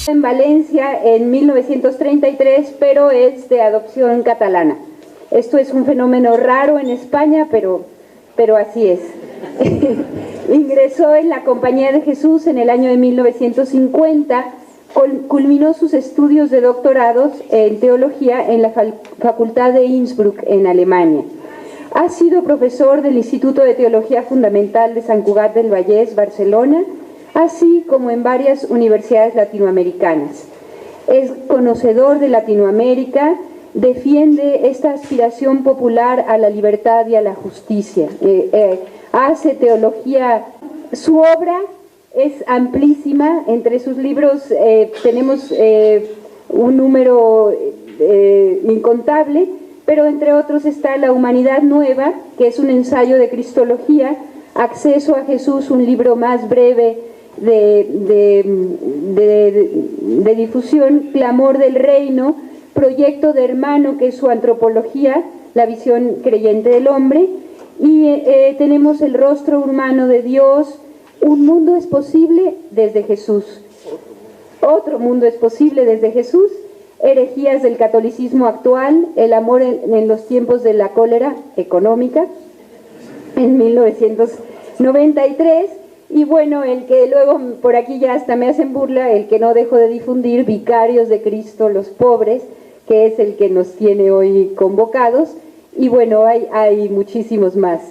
En Valencia en 1933, pero es de adopción catalana. Esto es un fenómeno raro en España, pero así es. Ingresó en la Compañía de Jesús en el año de 1950, culminó sus estudios de doctorados en teología en la Facultad de Innsbruck, en Alemania. Ha sido profesor del Instituto de Teología Fundamental de Sant Cugat del Vallès, Barcelona, así como en varias universidades latinoamericanas. Es conocedor de Latinoamérica, defiende esta aspiración popular a la libertad y a la justicia. Hace teología. Su obra es amplísima. Entre sus libros tenemos un número incontable, pero entre otros está La Humanidad Nueva, que es un ensayo de cristología; Acceso a Jesús, un libro más breve de difusión; Clamor del Reino; Proyecto de Hermano, que es su antropología, la visión creyente del hombre; y tenemos El Rostro Humano de Dios, Un mundo es posible desde Jesús, Otro mundo es posible desde Jesús, Herejías del catolicismo actual, El amor en los tiempos de la cólera económica, en 1993, y bueno, el que luego por aquí ya hasta me hacen burla, el que no dejo de difundir, Vicarios de Cristo, los pobres, que es el que nos tiene hoy convocados. Y bueno, hay muchísimos más.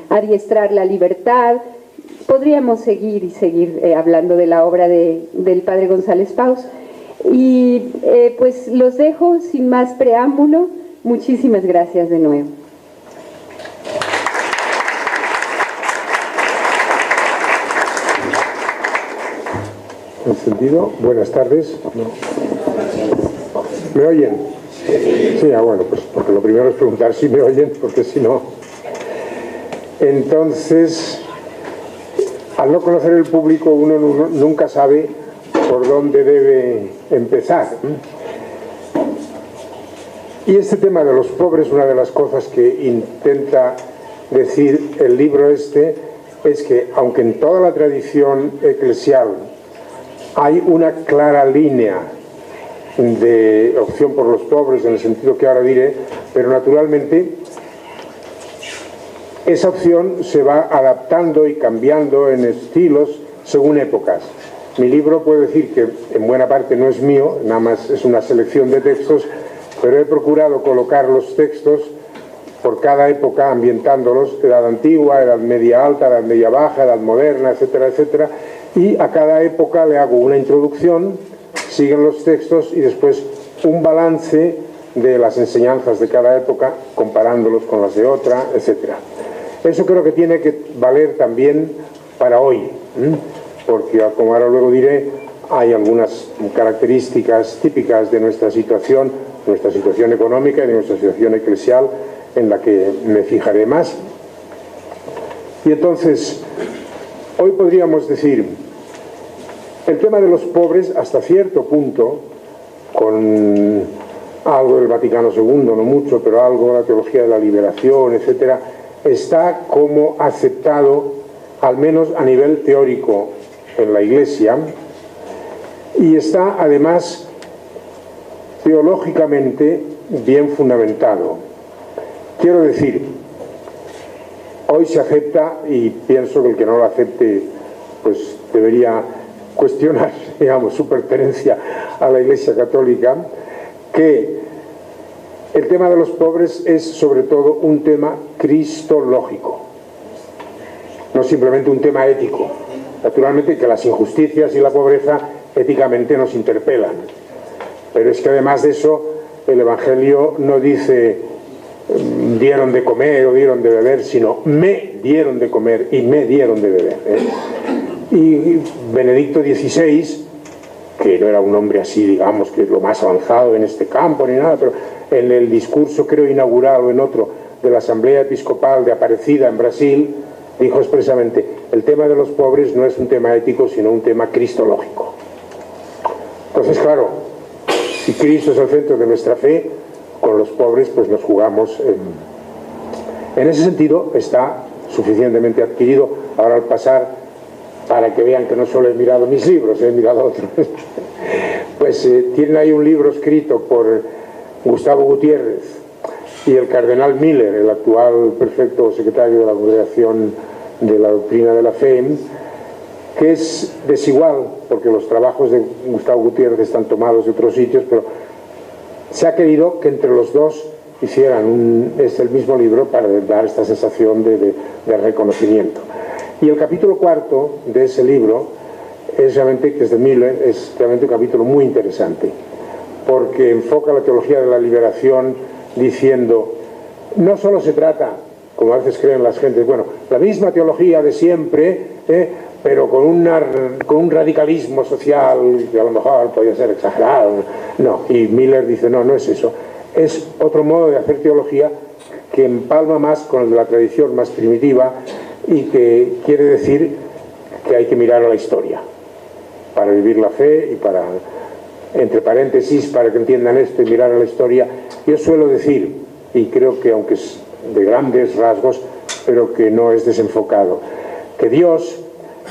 Adiestrar la libertad. Podríamos seguir y seguir hablando de la obra del padre González Paus. Y pues los dejo sin más preámbulo. Muchísimas gracias de nuevo. ¿Encendido? Buenas tardes. ¿Me oyen? Sí, bueno, pues porque lo primero es preguntar si me oyen, porque si no... Entonces, al no conocer el público, uno nunca sabe por dónde debe empezar. Y este tema de los pobres, una de las cosas que intenta decir el libro este, es que aunque en toda la tradición eclesial hay una clara línea de opción por los pobres, en el sentido que ahora diré, pero naturalmente esa opción se va adaptando y cambiando en estilos según épocas. Mi libro, puedo decir que en buena parte no es mío, nada más es una selección de textos, pero he procurado colocar los textos por cada época, ambientándolos: edad antigua, edad media alta, edad media baja, edad moderna, etcétera, etcétera, y a cada época le hago una introducción, siguen los textos y después un balance de las enseñanzas de cada época, comparándolos con las de otra, etcétera. Eso creo que tiene que valer también para hoy, porque, como ahora luego diré, hay algunas características típicas de nuestra situación económica y de nuestra situación eclesial, en la que me fijaré más. Y entonces, hoy podríamos decir, el tema de los pobres, hasta cierto punto, con algo del Vaticano II, no mucho, pero algo de la teología de la liberación, etcétera, está como aceptado, al menos a nivel teórico, en la Iglesia, y está además teológicamente bien fundamentado. Quiero decir, hoy se acepta, y pienso que el que no lo acepte pues debería cuestionar, digamos, su pertenencia a la Iglesia Católica, que el tema de los pobres es sobre todo un tema cristológico, no simplemente un tema ético. Naturalmente que las injusticias y la pobreza éticamente nos interpelan, pero es que además de eso el Evangelio no dice dieron de comer o dieron de beber, sino me dieron de comer y me dieron de beber, Y Benedicto XVI, que no era un hombre así, digamos, que es lo más avanzado en este campo ni nada, pero en el discurso, creo, inaugural o en otro de la Asamblea Episcopal de Aparecida en Brasil, dijo expresamente: el tema de los pobres no es un tema ético, sino un tema cristológico. Entonces, claro, si Cristo es el centro de nuestra fe, con los pobres pues nos jugamos. En ese sentido está suficientemente adquirido. Ahora, al pasar para que vean que no solo he mirado mis libros, he mirado otros. Pues tienen ahí un libro escrito por Gustavo Gutiérrez y el cardenal Miller, el actual prefecto secretario de la Congregación de la Doctrina de la Fe, que es desigual, porque los trabajos de Gustavo Gutiérrez están tomados de otros sitios, pero se ha querido que entre los dos hicieran el mismo libro para dar esta sensación de reconocimiento. Y el capítulo cuarto de ese libro es realmente, que es de Miller, es realmente un capítulo muy interesante, porque enfoca la teología de la liberación diciendo, no solo se trata, como a veces creen las gentes, bueno, la misma teología de siempre, pero con un radicalismo social que a lo mejor podría ser exagerado. No, y Miller dice, no, no es eso. Es otro modo de hacer teología que empalma más con el de la tradición más primitiva y que quiere decir que hay que mirar a la historia para vivir la fe y para, entre paréntesis, para que entiendan esto y mirar a la historia. Yo suelo decir, y creo que aunque es de grandes rasgos, pero que no es desenfocado, que Dios,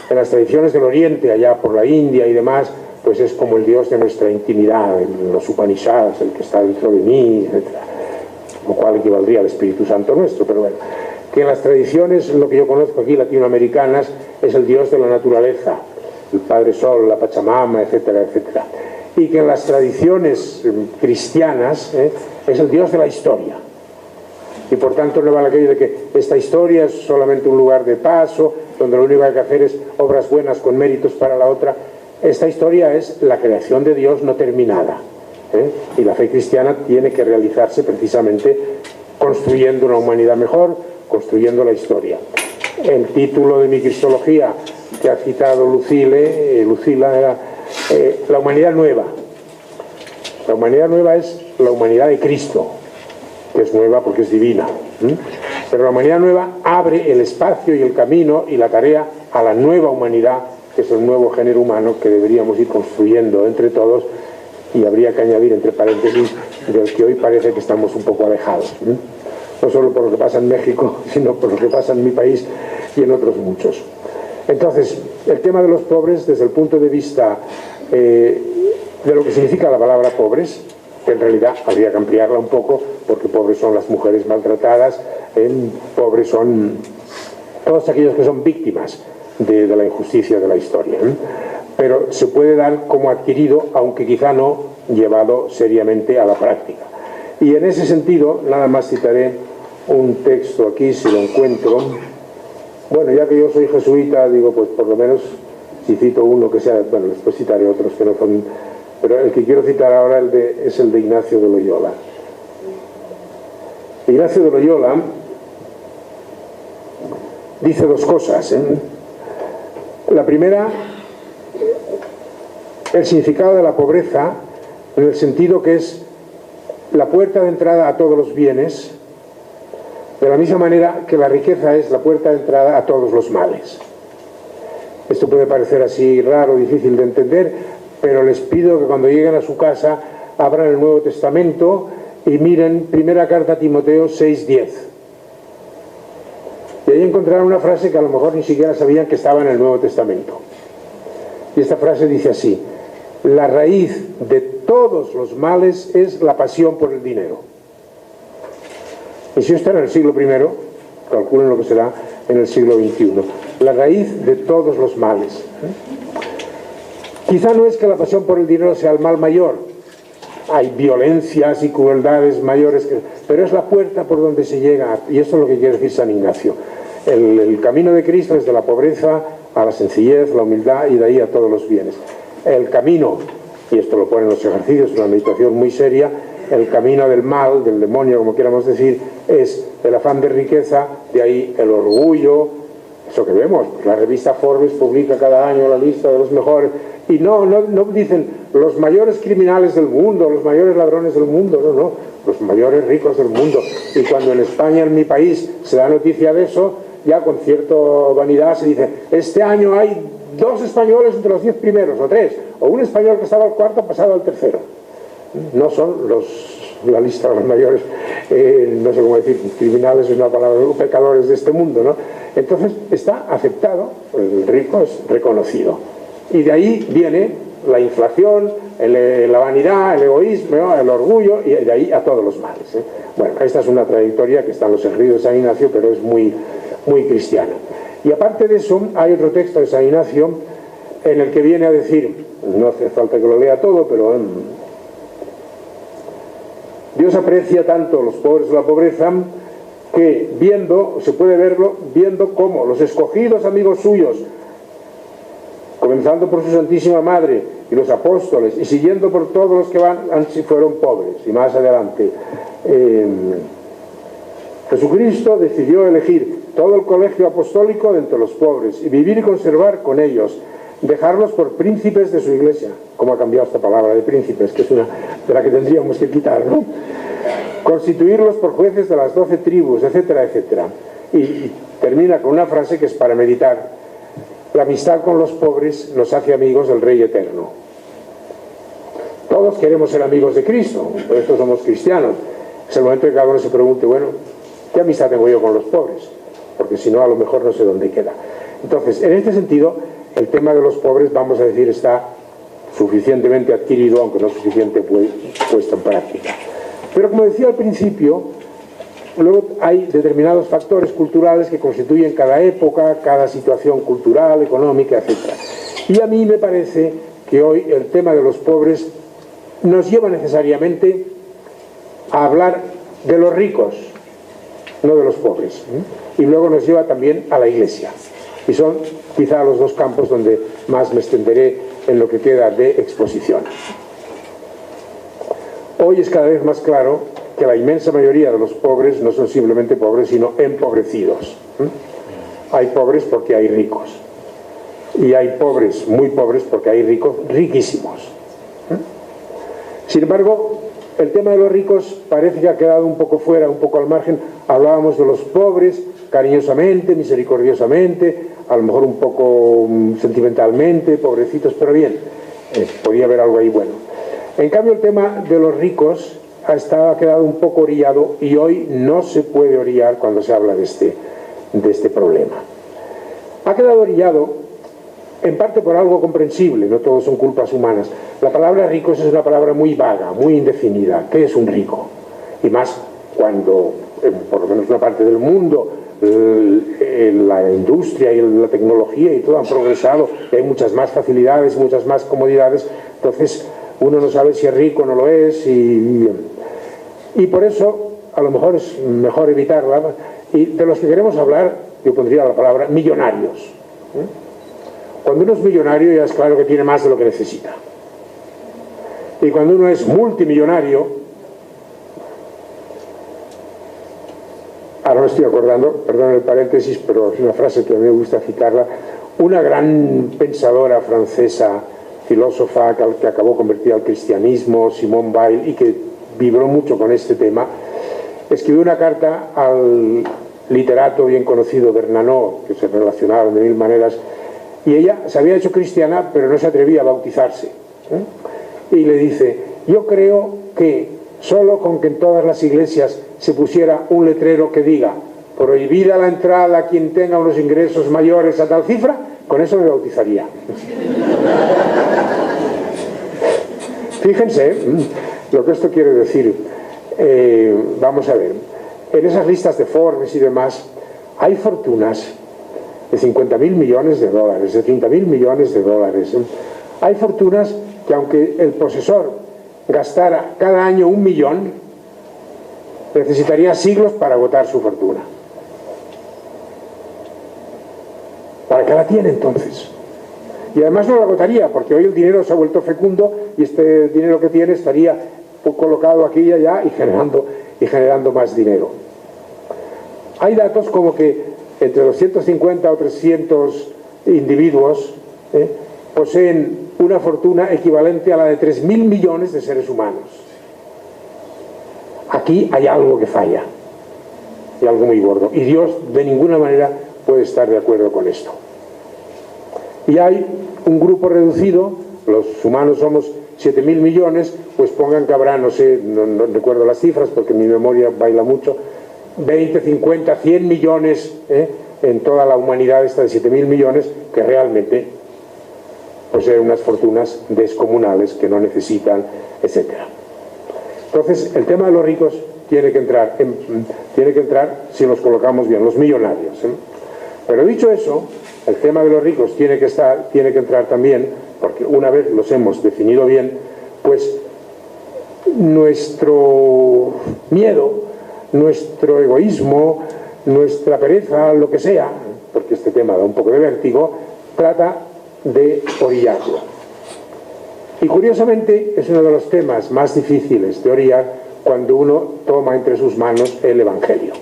en las tradiciones del Oriente, allá por la India y demás, pues es como el Dios de nuestra intimidad, en los Upanishads, el que está dentro de mí, etc. Lo cual equivaldría al Espíritu Santo nuestro, pero bueno. Que en las tradiciones, lo que yo conozco aquí, latinoamericanas, es el Dios de la naturaleza, el Padre Sol, la Pachamama, etcétera, etcétera. Y que en las tradiciones cristianas es el Dios de la historia. Y por tanto no vale aquello de que esta historia es solamente un lugar de paso, donde lo único que hay que hacer es obras buenas con méritos para la otra. Esta historia es la creación de Dios no terminada, y la fe cristiana tiene que realizarse precisamente construyendo una humanidad mejor, construyendo la historia. El título de mi cristología que ha citado Lucila era La humanidad nueva. La humanidad nueva es la humanidad de Cristo, que es nueva porque es divina, pero la humanidad nueva abre el espacio y el camino y la tarea a la nueva humanidad, que es el nuevo género humano que deberíamos ir construyendo entre todos, y habría que añadir entre paréntesis del que hoy parece que estamos un poco alejados, no solo por lo que pasa en México, sino por lo que pasa en mi país y en otros muchos. Entonces, el tema de los pobres desde el punto de vista de lo que significa la palabra pobres, que en realidad habría que ampliarla un poco, porque pobres son las mujeres maltratadas, pobres son todos aquellos que son víctimas de la injusticia de la historia, pero se puede dar como adquirido, aunque quizá no llevado seriamente a la práctica. Y en ese sentido, nada más citaré un texto aquí, si lo encuentro. Bueno, ya que yo soy jesuita, digo, pues por lo menos, si cito uno que sea, bueno, después citaré otros que no son, pero el que quiero citar ahora es el de Ignacio de Loyola. Ignacio de Loyola dice dos cosas, La primera, el significado de la pobreza, en el sentido que es la puerta de entrada a todos los bienes, de la misma manera que la riqueza es la puerta de entrada a todos los males. Esto puede parecer así raro, difícil de entender, pero les pido que cuando lleguen a su casa abran el Nuevo Testamento y miren primera carta a Timoteo 6:10. Y ahí encontrarán una frase que a lo mejor ni siquiera sabían que estaba en el Nuevo Testamento. Y esta frase dice así: la raíz de todos los males es la pasión por el dinero. Y si está en el siglo I, calculen lo que será en el siglo XXI. La raíz de todos los males. Quizá no es que la pasión por el dinero sea el mal mayor. Hay violencias y crueldades mayores, pero es la puerta por donde se llega. Y eso es lo que quiere decir San Ignacio. El camino de Cristo es de la pobreza a la sencillez, la humildad y de ahí a todos los bienes. El camino, y esto lo ponen los ejercicios, una meditación muy seria, el camino del mal, del demonio, como quieramos decir, es el afán de riqueza, de ahí el orgullo, eso que vemos. La revista Forbes publica cada año la lista de los mejores, y no dicen los mayores criminales del mundo, los mayores ladrones del mundo, no, los mayores ricos del mundo. Y cuando en España, en mi país, se da noticia de eso, ya con cierta vanidad se dice, este año hay 2 españoles entre los 10 primeros, o 3, o un español que estaba al cuarto ha pasado al tercero. No son la lista de los mayores, no sé cómo decir, criminales es una palabra, pecadores de este mundo, ¿no? Entonces está aceptado, el rico es reconocido. Y de ahí viene la inflación, la vanidad, el egoísmo, el orgullo, y de ahí a todos los males. Bueno, esta es una trayectoria que está en los escritos de San Ignacio, pero es muy cristiana. Y aparte de eso, hay otro texto de San Ignacio en el que viene a decir, no hace falta que lo lea todo, pero Dios aprecia tanto a los pobres de la pobreza que se puede verlo viendo cómo los escogidos amigos suyos, comenzando por su Santísima Madre y los apóstoles, y siguiendo por todos los que fueron pobres, y más adelante, Jesucristo decidió elegir todo el colegio apostólico de entre los pobres, y vivir y conservar con ellos, dejarlos por príncipes de su iglesia. ¿Cómo ha cambiado esta palabra de príncipes? Que es una de la que tendríamos que quitar, ¿no? Constituirlos por jueces de las 12 tribus, etcétera, etcétera. Y termina con una frase que es para meditar: la amistad con los pobres nos hace amigos del Rey Eterno. Todos queremos ser amigos de Cristo, por eso somos cristianos. Es el momento que cada uno se pregunte, bueno, ¿qué amistad tengo yo con los pobres? Porque si no, a lo mejor no sé dónde queda. Entonces, en este sentido, el tema de los pobres, vamos a decir, está suficientemente adquirido, aunque no suficiente puesto en práctica. Pero como decía al principio, luego hay determinados factores culturales que constituyen cada época, cada situación cultural, económica, etc. Y a mí me parece que hoy el tema de los pobres nos lleva necesariamente a hablar de los ricos, no de los pobres. Y luego nos lleva también a la Iglesia. Y son quizá los dos campos donde más me extenderé en lo que queda de exposición. Hoy es cada vez más claro que la inmensa mayoría de los pobres no son simplemente pobres, sino empobrecidos. Hay pobres porque hay ricos. Y hay pobres, muy pobres, porque hay ricos riquísimos. Sin embargo, el tema de los ricos parece que ha quedado un poco fuera, un poco al margen. Hablábamos de los pobres cariñosamente, misericordiosamente, a lo mejor un poco sentimentalmente, pobrecitos, pero bien, podía haber algo ahí bueno. En cambio, el tema de los ricos ha quedado un poco orillado, y hoy no se puede orillar cuando se habla de este problema. Ha quedado orillado en parte por algo comprensible, no todos son culpas humanas. La palabra ricos es una palabra muy vaga, muy indefinida. ¿Qué es un rico? Y más cuando, por lo menos una parte del mundo, la industria y la tecnología y todo han progresado, hay muchas más facilidades, muchas más comodidades. Entonces uno no sabe si es rico o no lo es, y por eso a lo mejor es mejor evitarla. Y de los que queremos hablar, yo pondría la palabra millonarios. Cuando uno es millonario, ya es claro que tiene más de lo que necesita. Y cuando uno es multimillonario, ahora me estoy acordando, perdón el paréntesis, pero es una frase que a mí me gusta citarla, una gran pensadora francesa, filósofa, que acabó convertida al cristianismo, Simone Weil, y que vibró mucho con este tema, escribió una carta al literato bien conocido Bernanos, que se relacionaron de mil maneras, y ella se había hecho cristiana, pero no se atrevía a bautizarse. Y le dice: yo creo que solo con que en todas las iglesias se pusiera un letrero que diga prohibida la entrada a quien tenga unos ingresos mayores a tal cifra, con eso me bautizaría. Fíjense lo que esto quiere decir. Vamos a ver, en esas listas de Forbes y demás hay fortunas de 50.000 millones de dólares, de 30.000 millones de dólares. Hay fortunas que, aunque el posesor gastara cada año 1 millón, necesitaría siglos para agotar su fortuna. ¿Para qué la tiene entonces? Y además no la agotaría, porque hoy el dinero se ha vuelto fecundo, y este dinero que tiene estaría colocado aquí y allá y generando más dinero. Hay datos como que entre 250 o 300 individuos poseen una fortuna equivalente a la de 3.000 millones de seres humanos. Aquí hay algo que falla, y algo muy gordo, y Dios de ninguna manera puede estar de acuerdo con esto. Y hay un grupo reducido, los humanos somos 7.000 millones, pues pongan que habrá, no sé, no recuerdo las cifras porque mi memoria baila mucho, 20, 50, 100 millones en toda la humanidad esta de 7.000 millones, que realmente poseen unas fortunas descomunales que no necesitan, etc. Entonces, el tema de los ricos tiene que entrar si los colocamos bien, los millonarios, ¿eh? Pero dicho eso, el tema de los ricos tiene que entrar también, porque una vez los hemos definido bien, pues nuestro miedo, nuestro egoísmo, nuestra pereza, lo que sea, porque este tema da un poco de vértigo, trata de orillarlo. Y curiosamente es uno de los temas más difíciles de orillar cuando uno toma entre sus manos el Evangelio.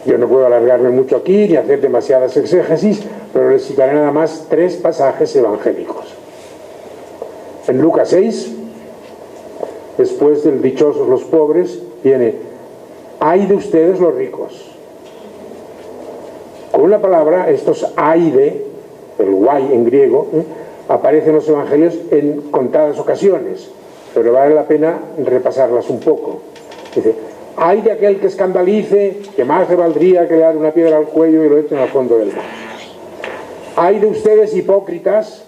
Yo no puedo alargarme mucho aquí ni hacer demasiadas exégesis, pero les citaré nada más 3 pasajes evangélicos. En Lucas 6, después del dichosos los pobres, viene: ay de ustedes los ricos. Con una palabra, estos ay de, el guay en griego, aparecen en los evangelios en contadas ocasiones, pero vale la pena repasarlas un poco. Dice: ay de aquel que escandalice, que más le valdría que le dar una piedra al cuello y lo echen al fondo del mar. Ay de ustedes hipócritas.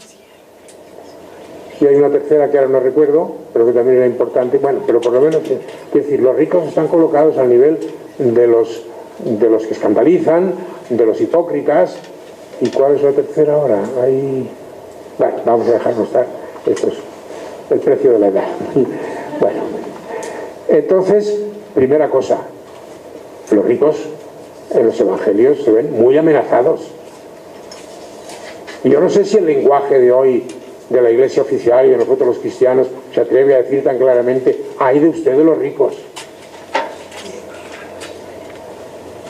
Y hay una tercera que ahora no recuerdo, pero que también era importante. Bueno, pero por lo menos, quiero decir, los ricos están colocados al nivel de los que escandalizan, de los hipócritas. ¿Y cuál es la tercera ahora? Bueno, vamos a dejarlo estar. Esto es el precio de la edad. Bueno, entonces, primera cosa, los ricos en los evangelios se ven muy amenazados. Y yo no sé si el lenguaje de hoy de la Iglesia oficial y de nosotros los cristianos se atreve a decir tan claramente: ay de ustedes los ricos.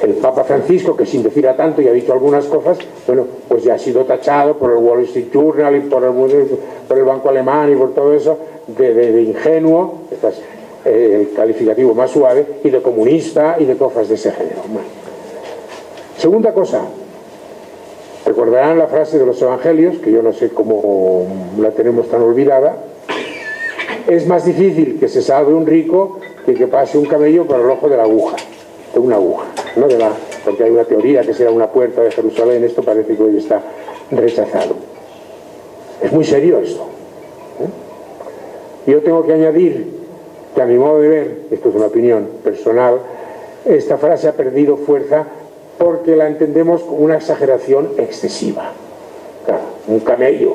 El Papa Francisco, que sin decir a tanto y ha dicho algunas cosas, bueno, pues ya ha sido tachado por el Wall Street Journal y por el Banco Alemán y por todo eso de ingenuo, este es el calificativo más suave, y de comunista y de cosas de ese género. Bueno. Segunda cosa, recordarán la frase de los evangelios, que yo no sé cómo la tenemos tan olvidada: es más difícil que se salve un rico que pase un camello por el ojo de la aguja, de una aguja, ¿no? Porque hay una teoría que será una puerta de Jerusalén. Esto parece que hoy está rechazado. Es muy serio esto, ¿eh? Yo tengo que añadir que, a mi modo de ver, esto es una opinión personal, esta frase ha perdido fuerza porque la entendemos como una exageración excesiva. Claro, un camello,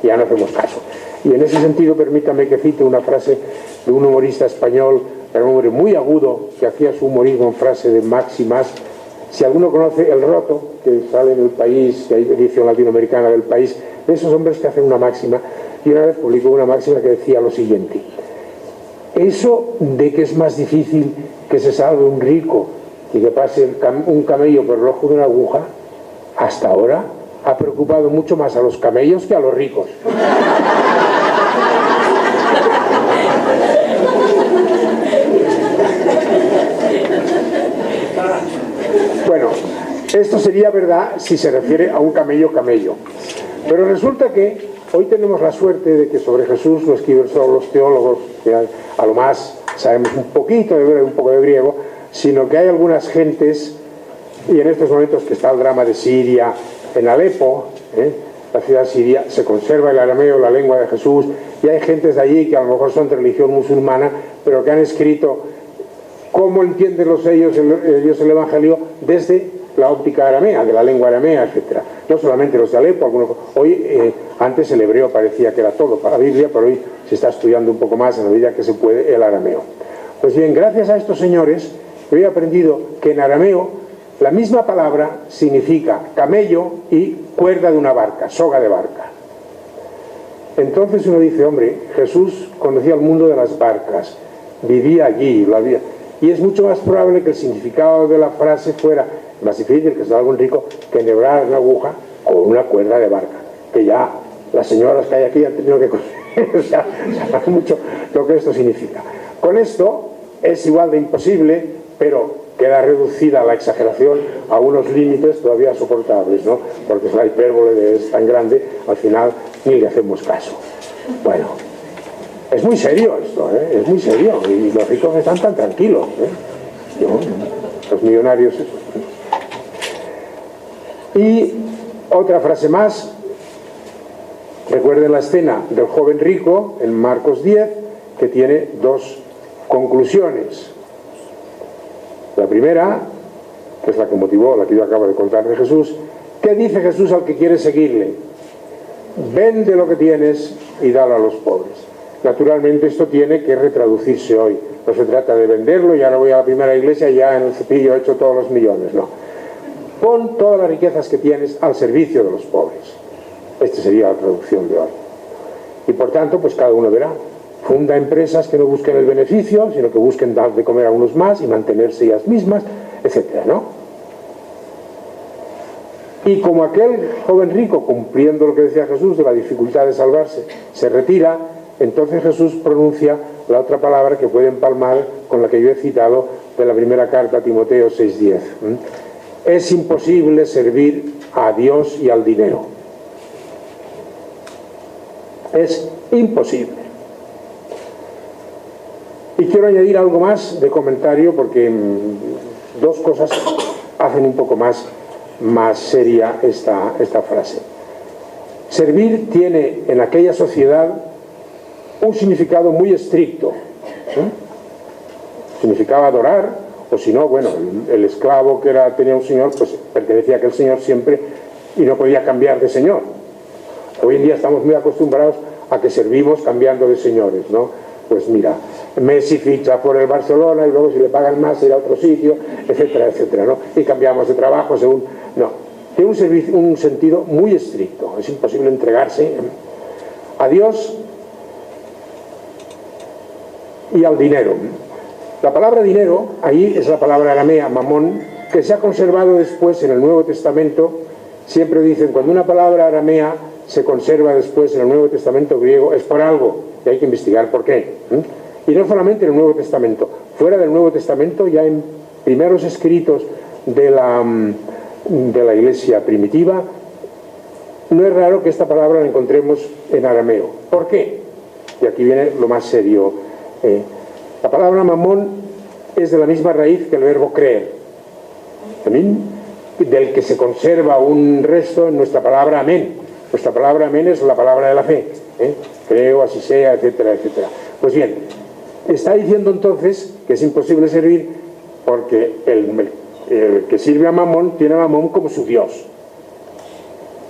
ya no hacemos caso. Y en ese sentido, permítame que cite una frase de un humorista español, era un hombre muy agudo, que hacía su humorismo en frase de máximas. Si alguno conoce El Roto, que sale en El País, que hay edición latinoamericana del País, de esos hombres que hacen una máxima, y una vez publicó una máxima que decía lo siguiente: eso de que es más difícil que se salve un rico y que pase un camello por el ojo de una aguja, hasta ahora ha preocupado mucho más a los camellos que a los ricos. Bueno, esto sería verdad si se refiere a un camello. Pero resulta que hoy tenemos la suerte de que sobre Jesús no escriben solo los teólogos, que a lo más sabemos un poquito de hebreo y un poco de griego, sino que hay algunas gentes, y en estos momentos que está el drama de Siria, en Alepo, la ciudad siria, se conserva el arameo, la lengua de Jesús, y hay gentes de allí que a lo mejor son de religión musulmana, pero que han escrito cómo entienden ellos el Evangelio desde la óptica aramea, de la lengua aramea, etc. No solamente los de Alepo, hoy, antes el hebreo parecía que era todo para la Biblia, pero hoy se está estudiando un poco más, en la medida que se puede, el arameo. Pues bien, gracias a estos señores, he aprendido que en arameo la misma palabra significa camello y cuerda de una barca, soga de barca. Entonces uno dice, hombre, Jesús conocía el mundo de las barcas, vivía allí, lo había. Y es mucho más probable que el significado de la frase fuera más difícil que sea algún rico que enhebrar una aguja con una cuerda de barca, que ya las señoras que hay aquí han tenido que conocer, o sea, saben mucho lo que esto significa. Con esto es igual de imposible, pero queda reducida la exageración a unos límites todavía soportables, ¿no? Porque si la hipérbole es tan grande, al final ni le hacemos caso. Bueno, es muy serio esto, es muy serio, y los ricos están tan tranquilos, los millonarios. Y otra frase más, recuerden la escena del joven rico en Marcos 10, que tiene dos conclusiones. La primera, que es la que motivó, la que yo acabo de contar de Jesús. ¿Qué dice Jesús al que quiere seguirle? Vende lo que tienes y dalo a los pobres. Naturalmente esto tiene que retraducirse hoy. No se trata de venderlo y ahora voy a la primera iglesia y ya en el cepillo he hecho todos los millones. No. Pon todas las riquezas que tienes al servicio de los pobres. Esta sería la traducción de hoy. Y por tanto, pues cada uno verá. Funda empresas que no busquen el beneficio, sino que busquen dar de comer a unos más y mantenerse ellas mismas, etcétera, ¿no? Y como aquel joven rico, cumpliendo lo que decía Jesús de la dificultad de salvarse, se retira, entonces Jesús pronuncia la otra palabra que puede empalmar con la que yo he citado de la primera carta a Timoteo 6:10. Es imposible servir a Dios y al dinero. Es imposible. Y quiero añadir algo más de comentario porque dos cosas hacen un poco más seria esta frase. Servir tiene en aquella sociedad un significado muy estricto. Significaba adorar, o si no, bueno, el esclavo que tenía un señor, pues pertenecía a aquel señor siempre y no podía cambiar de señor. Hoy en día estamos muy acostumbrados a que servimos cambiando de señores, ¿no? Pues mira, Messi ficha por el Barcelona y luego si le pagan más irá a otro sitio, etcétera, etcétera, ¿no? Y cambiamos de trabajo según... No, tiene un sentido muy estricto. Es imposible entregarse a Dios y al dinero. La palabra dinero, ahí es la palabra aramea, mamón, que se ha conservado después en el Nuevo Testamento. Siempre dicen, cuando una palabra aramea se conserva después en el Nuevo Testamento griego, es por algo, y hay que investigar por qué. Y no solamente en el Nuevo Testamento, fuera del Nuevo Testamento, ya en primeros escritos de la iglesia primitiva, no es raro que esta palabra la encontremos en arameo. ¿Por qué? Y aquí viene lo más serio. La palabra mamón es de la misma raíz que el verbo creer, del que se conserva un resto en nuestra palabra amén. Nuestra palabra amén es la palabra de la fe. Creo, así sea, etcétera, etcétera. Pues bien, está diciendo entonces que es imposible servir porque el que sirve a Mamón tiene a Mamón como su Dios.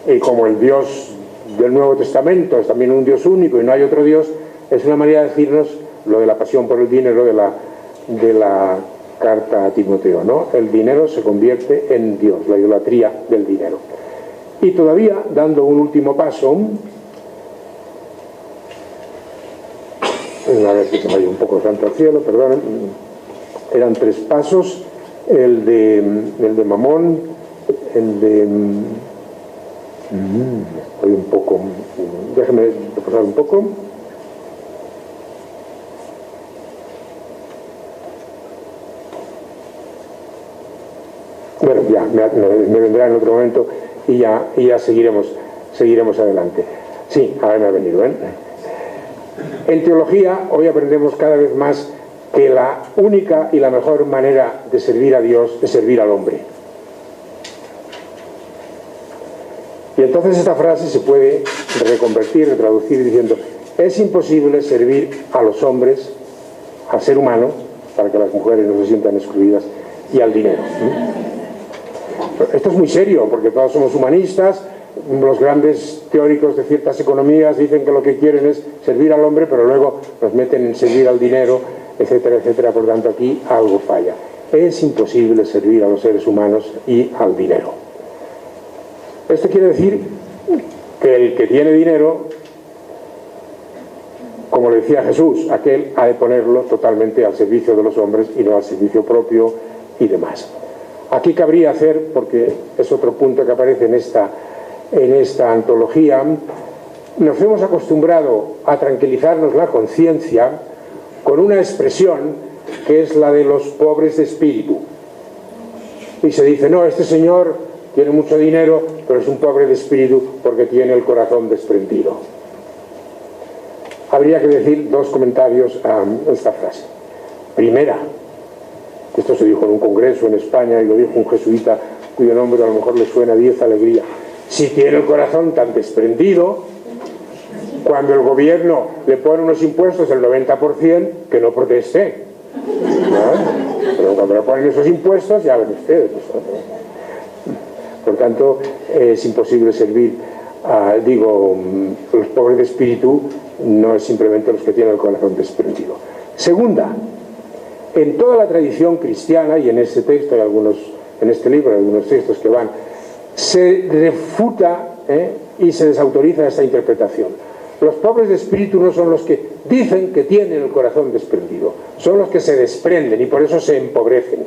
Y como el Dios del Nuevo Testamento es también un Dios único y no hay otro Dios, es una manera de decirnos lo de la pasión por el dinero de la carta a Timoteo, ¿no? El dinero se convierte en Dios, la idolatría del dinero. Y todavía, dando un último paso, a ver si se vaya un poco santo al cielo, perdonen, eran 3 pasos, el de Mamón, el de... estoy un poco... déjeme repasar un poco. Bueno, ya, me vendrá en otro momento y ya seguiremos adelante. Sí, ahora me ha venido, ¿eh? En teología, hoy aprendemos cada vez más que la única y la mejor manera de servir a Dios es servir al hombre. Y entonces esta frase se puede reconvertir, retraducir diciendo: es imposible servir a los hombres, al ser humano, para que las mujeres no se sientan excluidas, y al dinero. Esto es muy serio, porque todos somos humanistas. Los grandes teóricos de ciertas economías dicen que lo que quieren es servir al hombre, pero luego nos meten en servir al dinero, etcétera, etcétera. Por tanto, aquí algo falla. Es imposible servir a los seres humanos y al dinero. Esto quiere decir que el que tiene dinero, como le decía Jesús, aquel ha de ponerlo totalmente al servicio de los hombres y no al servicio propio y demás. Aquí cabría hacer, porque es otro punto que aparece en esta antología, nos hemos acostumbrado a tranquilizarnos la conciencia con una expresión que es la de los pobres de espíritu. Y se dice: no, este señor tiene mucho dinero, pero es un pobre de espíritu porque tiene el corazón desprendido. Habría que decir 2 comentarios a esta frase. Primera, esto se dijo en un congreso en España y lo dijo un jesuita cuyo nombre a lo mejor le suena, Díez Alegría. Si tiene el corazón tan desprendido, cuando el gobierno le pone unos impuestos del 90%, que no proteste, ¿no? Pero cuando le ponen esos impuestos, ya ven ustedes, ¿no? Por tanto, es imposible servir los pobres de espíritu no es simplemente los que tienen el corazón desprendido. Segunda, en toda la tradición cristiana, y en este texto hay algunos, en este libro hay algunos textos que van, se refuta y se desautoriza esta interpretación. Los pobres de espíritu no son los que dicen que tienen el corazón desprendido, son los que se desprenden y por eso se empobrecen.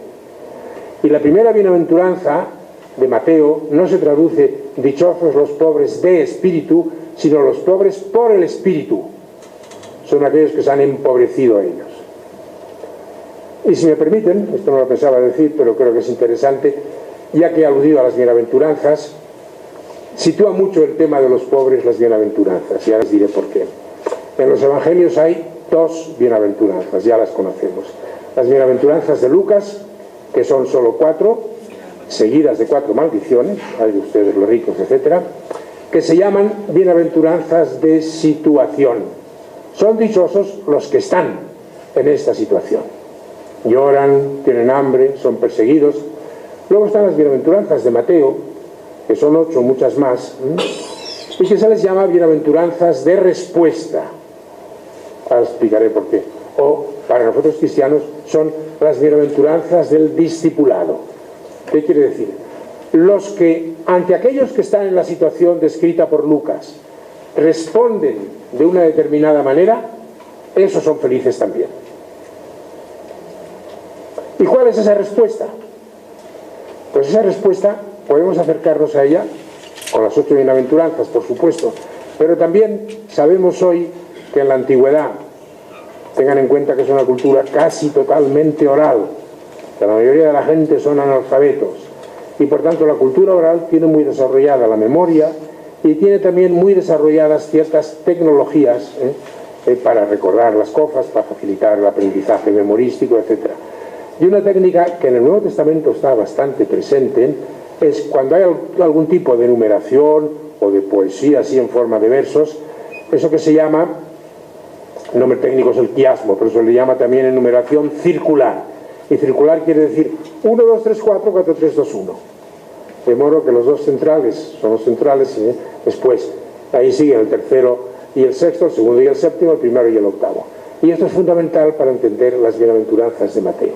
Y la primera bienaventuranza de Mateo no se traduce dichosos los pobres de espíritu, sino los pobres por el espíritu. Son aquellos que se han empobrecido a ellos. Y si me permiten, esto no lo pensaba decir, pero creo que es interesante, ya que he aludido a las bienaventuranzas, sitúa mucho el tema de los pobres las bienaventuranzas, y ahora les diré por qué. En los evangelios hay dos bienaventuranzas, ya las conocemos. Las bienaventuranzas de Lucas, que son solo 4, seguidas de 4 maldiciones, hay de ustedes los ricos, etcétera, que se llaman bienaventuranzas de situación. Son dichosos los que están en esta situación. Lloran, tienen hambre, son perseguidos. Luego están las bienaventuranzas de Mateo, que son 8, muchas más, y que se les llama bienaventuranzas de respuesta. Ahora explicaré por qué. O, para nosotros cristianos, son las bienaventuranzas del discipulado. ¿Qué quiere decir? Los que, ante aquellos que están en la situación descrita por Lucas, responden de una determinada manera, esos son felices también. ¿Y cuál es esa respuesta? Pues esa respuesta podemos acercarnos a ella con las 8 bienaventuranzas, por supuesto, pero también sabemos hoy que en la antigüedad, tengan en cuenta que es una cultura casi totalmente oral, que la mayoría de la gente son analfabetos, y por tanto la cultura oral tiene muy desarrollada la memoria y tiene también muy desarrolladas ciertas tecnologías para recordar las cosas, para facilitar el aprendizaje memorístico, etc. Y una técnica que en el Nuevo Testamento está bastante presente es cuando hay algún tipo de enumeración o de poesía así en forma de versos, eso que se llama, el nombre técnico es el quiasmo, pero se le llama también enumeración circular. Y circular quiere decir 1, 2, 3, 4, 4, 3, 2, 1. De modo que los dos centrales son los centrales, después ahí siguen el tercero y el sexto, el segundo y el séptimo, el primero y el octavo. Y esto es fundamental para entender las bienaventuranzas de Mateo.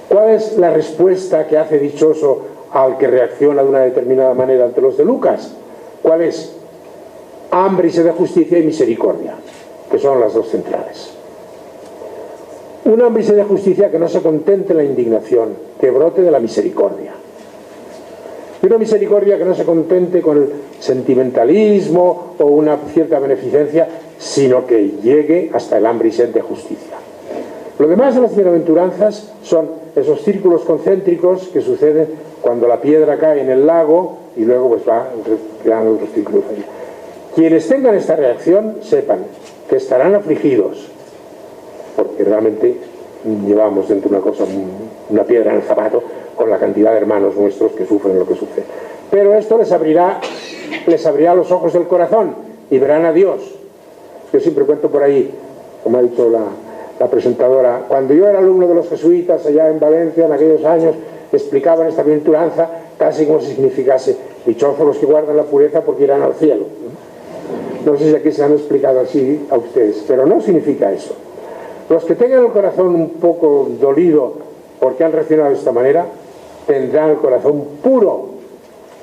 ¿Cuál es la respuesta que hace dichoso al que reacciona de una determinada manera ante los de Lucas? ¿Cuál es? Hambre y sed de justicia y misericordia, que son las dos centrales. Un hambre y sed de justicia que no se contente en la indignación, que brote de la misericordia. Y una misericordia que no se contente con el sentimentalismo o una cierta beneficencia, sino que llegue hasta el hambre y sed de justicia. Lo demás de las bienaventuranzas son esos círculos concéntricos que suceden cuando la piedra cae en el lago y luego pues va creando otros círculos ahí. Quienes tengan esta reacción sepan que estarán afligidos, porque realmente llevamos dentro una cosa, una piedra en el zapato, con la cantidad de hermanos nuestros que sufren lo que sufren. Pero esto les abrirá los ojos del corazón y verán a Dios. Yo siempre cuento por ahí, como ha dicho la presentadora, cuando yo era alumno de los jesuitas allá en Valencia en aquellos años, explicaban esta bienaventuranza casi como si significase dichosos los que guardan la pureza porque irán al cielo. No sé si aquí se han explicado así a ustedes, pero no significa eso. Los que tengan el corazón un poco dolido porque han reaccionado de esta manera, tendrán el corazón puro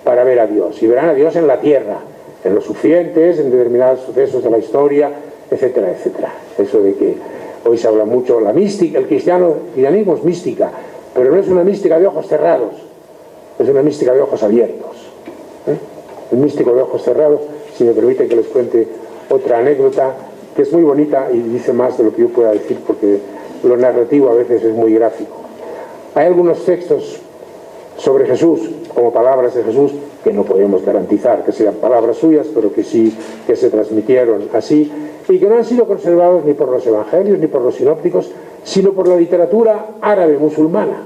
para ver a Dios, y verán a Dios en la tierra, en los sufrientes, en determinados sucesos de la historia, etcétera, etcétera. Eso de que hoy se habla mucho, la mística, el cristianismo es mística, pero no es una mística de ojos cerrados, es una mística de ojos abiertos. El místico de ojos cerrados, si me permiten que les cuente otra anécdota, que es muy bonita y dice más de lo que yo pueda decir, porque lo narrativo a veces es muy gráfico. Hay algunos textos sobre Jesús, como palabras de Jesús, que no podemos garantizar que sean palabras suyas, pero que sí que se transmitieron así, y que no han sido conservados ni por los evangelios ni por los sinópticos, sino por la literatura árabe musulmana.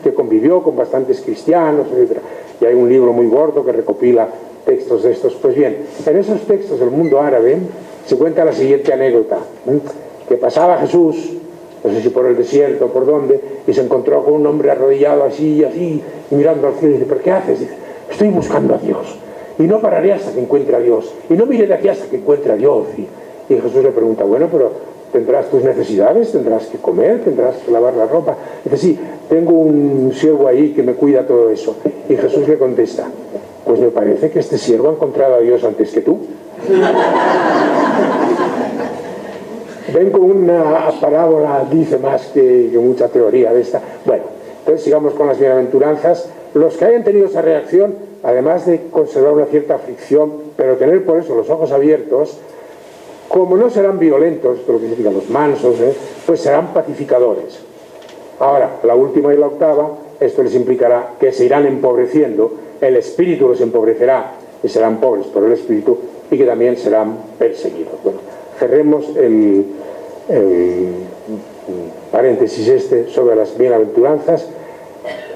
que convivió con bastantes cristianos, etc. Y hay un libro muy gordo que recopila textos de estos. Pues bien, en esos textos del mundo árabe se cuenta la siguiente anécdota, que pasaba Jesús, no sé si por el desierto o por dónde, y se encontró con un hombre arrodillado así y así, y mirando al cielo, y dice: ¿pero qué haces? Dice: estoy buscando a Dios, y no pararé hasta que encuentre a Dios, y no miré de aquí hasta que encuentre a Dios. Y Jesús le pregunta: bueno, pero tendrás tus necesidades, tendrás que comer, tendrás que lavar la ropa. Dice: sí, tengo un siervo ahí que me cuida todo eso. Y Jesús le contesta: pues me parece que este siervo ha encontrado a Dios antes que tú. Ven, con una parábola dice más que mucha teoría de esta. Bueno, entonces sigamos con las bienaventuranzas. Los que hayan tenido esa reacción, además de conservar una cierta aflicción, pero tener por eso los ojos abiertos, como no serán violentos, lo que significa los mansos, pues serán pacificadores. Ahora, la última y la octava, esto les implicará que se irán empobreciendo, el espíritu los empobrecerá y serán pobres por el espíritu, y que también serán perseguidos. Bueno, cerremos el paréntesis este sobre las bienaventuranzas.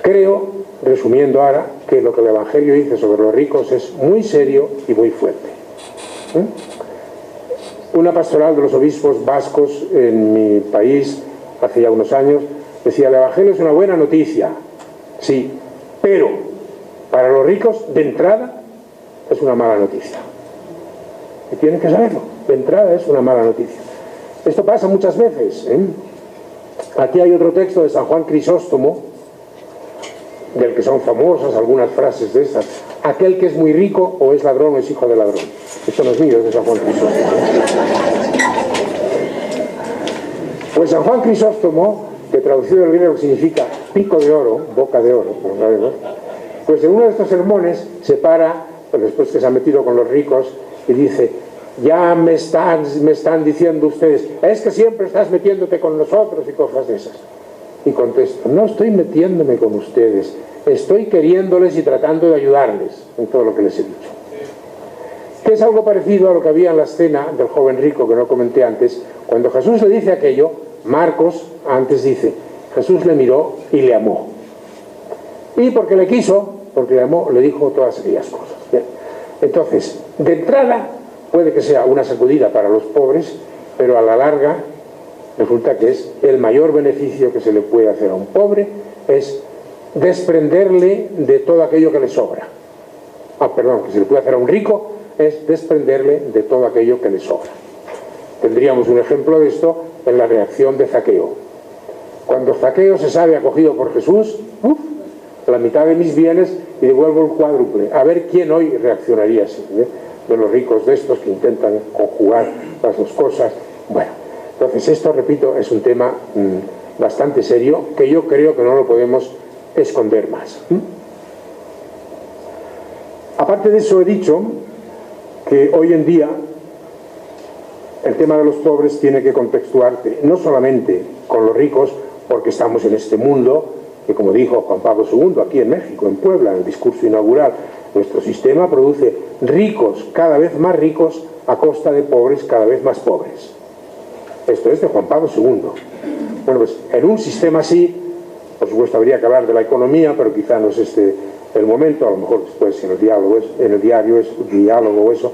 Creo, resumiendo ahora, que lo que el Evangelio dice sobre los ricos es muy serio y muy fuerte. Una pastoral de los obispos vascos en mi país, hace ya unos años, decía: el Evangelio es una buena noticia, sí, pero para los ricos, de entrada, es una mala noticia. Y tienen que saberlo, de entrada es una mala noticia. Esto pasa muchas veces, Aquí hay otro texto de San Juan Crisóstomo, del que son famosas algunas frases de estas: aquel que es muy rico o es ladrón o es hijo de ladrón. Esto no es mío, es de San Juan Crisóstomo. Pues San Juan Crisóstomo, que traducido del griego significa pico de oro, boca de oro, como sabemos, pues en uno de estos sermones se para, pues después que se ha metido con los ricos, y dice: ya me están diciendo ustedes, es que siempre estás metiéndote con nosotros y cosas de esas. Y contesto: no estoy metiéndome con ustedes, estoy queriéndoles y tratando de ayudarles en todo lo que les he dicho. Que es algo parecido a lo que había en la escena del joven rico que no comenté antes. Cuando Jesús le dice aquello, Marcos antes dice: Jesús le miró y le amó. Y porque le quiso, porque le amó, le dijo todas aquellas cosas. Bien. Entonces, de entrada, puede que sea una sacudida para los pobres, pero a la larga resulta que es el mayor beneficio que se le puede hacer a un pobre, es desprenderle de todo aquello que le sobra. Que se le puede hacer a un rico es desprenderle de todo aquello que le sobra. Tendríamos un ejemplo de esto en la reacción de Zaqueo. Cuando Zaqueo se sabe acogido por Jesús, la mitad de mis bienes y devuelvo el cuádruple. A ver quién hoy reaccionaría así, de los ricos de estos que intentan conjugar las dos cosas. Bueno, entonces esto, repito, es un tema bastante serio, que yo creo que no lo podemos esconder más. Aparte de eso, he dicho que hoy en día el tema de los pobres tiene que contextuarte no solamente con los ricos, porque estamos en este mundo que, como dijo Juan Pablo II aquí en México, en Puebla, en el discurso inaugural, nuestro sistema produce ricos cada vez más ricos a costa de pobres cada vez más pobres. Esto es de Juan Pablo II. Bueno, pues en un sistema así, por supuesto habría que hablar de la economía, pero quizá no es este el momento, a lo mejor después en el diario es diálogo o eso.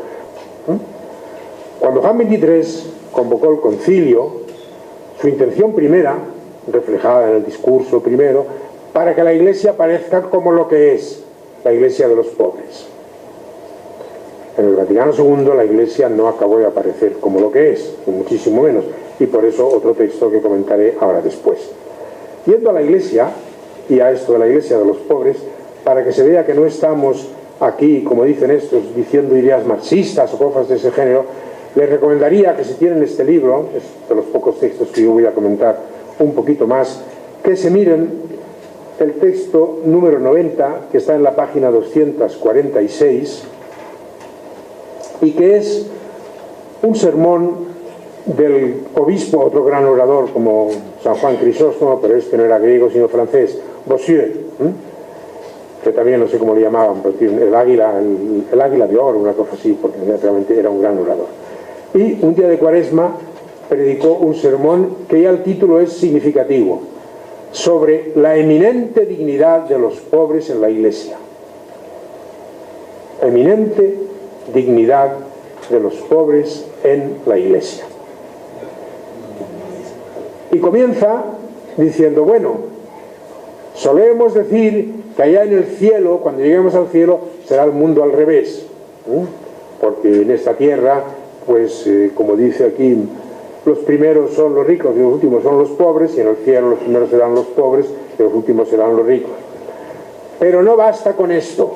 Cuando Juan XXIII convocó el concilio, su intención primera, reflejada en el discurso primero, para que la Iglesia parezca como lo que es, la Iglesia de los pobres. En el Vaticano II la Iglesia no acabó de aparecer como lo que es, ni muchísimo menos, y por eso otro texto que comentaré ahora después. Yendo a la Iglesia, y a esto de la Iglesia de los pobres, para que se vea que no estamos aquí, como dicen estos, diciendo ideas marxistas o cosas de ese género, les recomendaría que si tienen este libro, es de los pocos textos que yo voy a comentar un poquito más, que se miren el texto número 90, que está en la página 246, y que es un sermón del obispo, otro gran orador como San Juan Crisóstomo, pero este no era griego sino francés, Bossuet, que también no sé cómo le llamaban, pero el águila de oro, una cosa así, porque realmente era un gran orador. Y un día de Cuaresma predicó un sermón que ya el título es significativo: sobre la eminente dignidad de los pobres en la Iglesia. Eminente dignidad de los pobres en la Iglesia. Y comienza diciendo, bueno, solemos decir que allá en el cielo, cuando lleguemos al cielo, será el mundo al revés, porque en esta tierra, pues como dice aquí, los primeros son los ricos y los últimos son los pobres, y en el cielo los primeros serán los pobres y los últimos serán los ricos. Pero no basta con esto,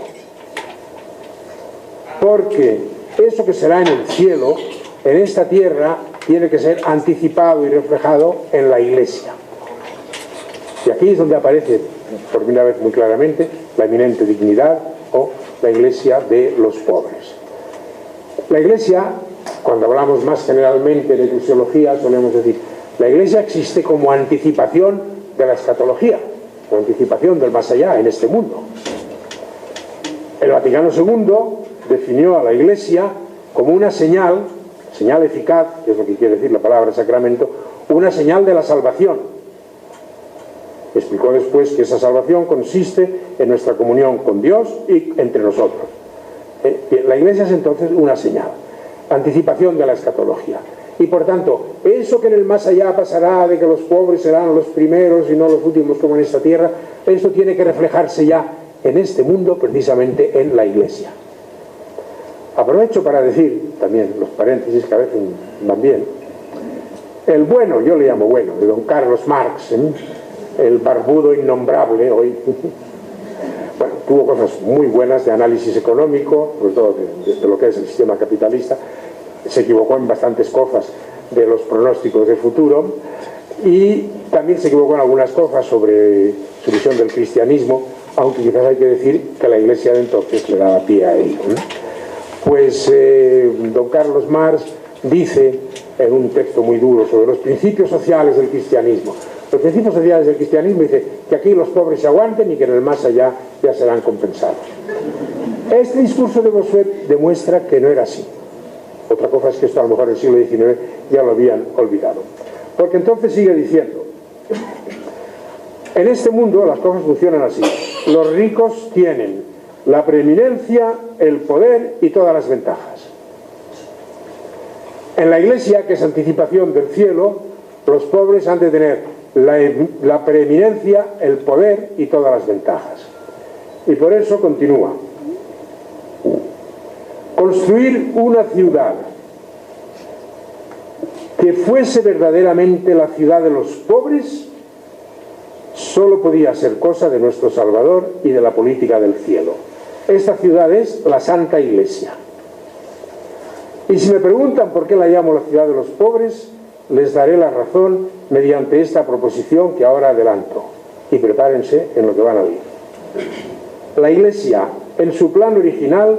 porque eso que será en el cielo, en esta tierra, tiene que ser anticipado y reflejado en la Iglesia. Y aquí es donde aparece por primera vez muy claramente la eminente dignidad o la Iglesia de los pobres. La Iglesia, cuando hablamos más generalmente de eclesiología, solemos decir, la Iglesia existe como anticipación de la escatología, como anticipación del más allá en este mundo. El Vaticano II definió a la Iglesia como una señal eficaz, que es lo que quiere decir la palabra sacramento, una señal de la salvación. Explicó después que esa salvación consiste en nuestra comunión con Dios y entre nosotros. La Iglesia es entonces una señal, anticipación de la escatología. Y por tanto, eso que en el más allá pasará, de que los pobres serán los primeros y no los últimos como en esta tierra, eso tiene que reflejarse ya en este mundo, precisamente en la Iglesia. Aprovecho para decir, también los paréntesis que a veces van bien, el bueno, yo le llamo bueno, de don Carlos Marx, el barbudo innombrable hoy, bueno, tuvo cosas muy buenas de análisis económico, sobre todo de lo que es el sistema capitalista, se equivocó en bastantes cosas de los pronósticos de futuro, y también se equivocó en algunas cosas sobre su visión del cristianismo, aunque quizás hay que decir que la Iglesia de entonces le daba pie a ello. Pues don Carlos Marx dice en un texto muy duro sobre los principios sociales del cristianismo, los principios sociales del cristianismo, dice que aquí los pobres se aguanten y que en el más allá ya serán compensados. Este discurso de Bossuet demuestra que no era así. Otra cosa es que esto a lo mejor en el siglo XIX ya lo habían olvidado, porque entonces sigue diciendo, en este mundo las cosas funcionan así: los ricos tienen la preeminencia, el poder y todas las ventajas. En la Iglesia, que es anticipación del cielo, los pobres han de tener la preeminencia, el poder y todas las ventajas. Y por eso continúa: construir una ciudad que fuese verdaderamente la ciudad de los pobres solo podía ser cosa de nuestro Salvador y de la política del cielo. Esta ciudad es la Santa Iglesia. Y si me preguntan por qué la llamo la ciudad de los pobres, les daré la razón mediante esta proposición que ahora adelanto. Y prepárense en lo que van a oír. La Iglesia, en su plan original,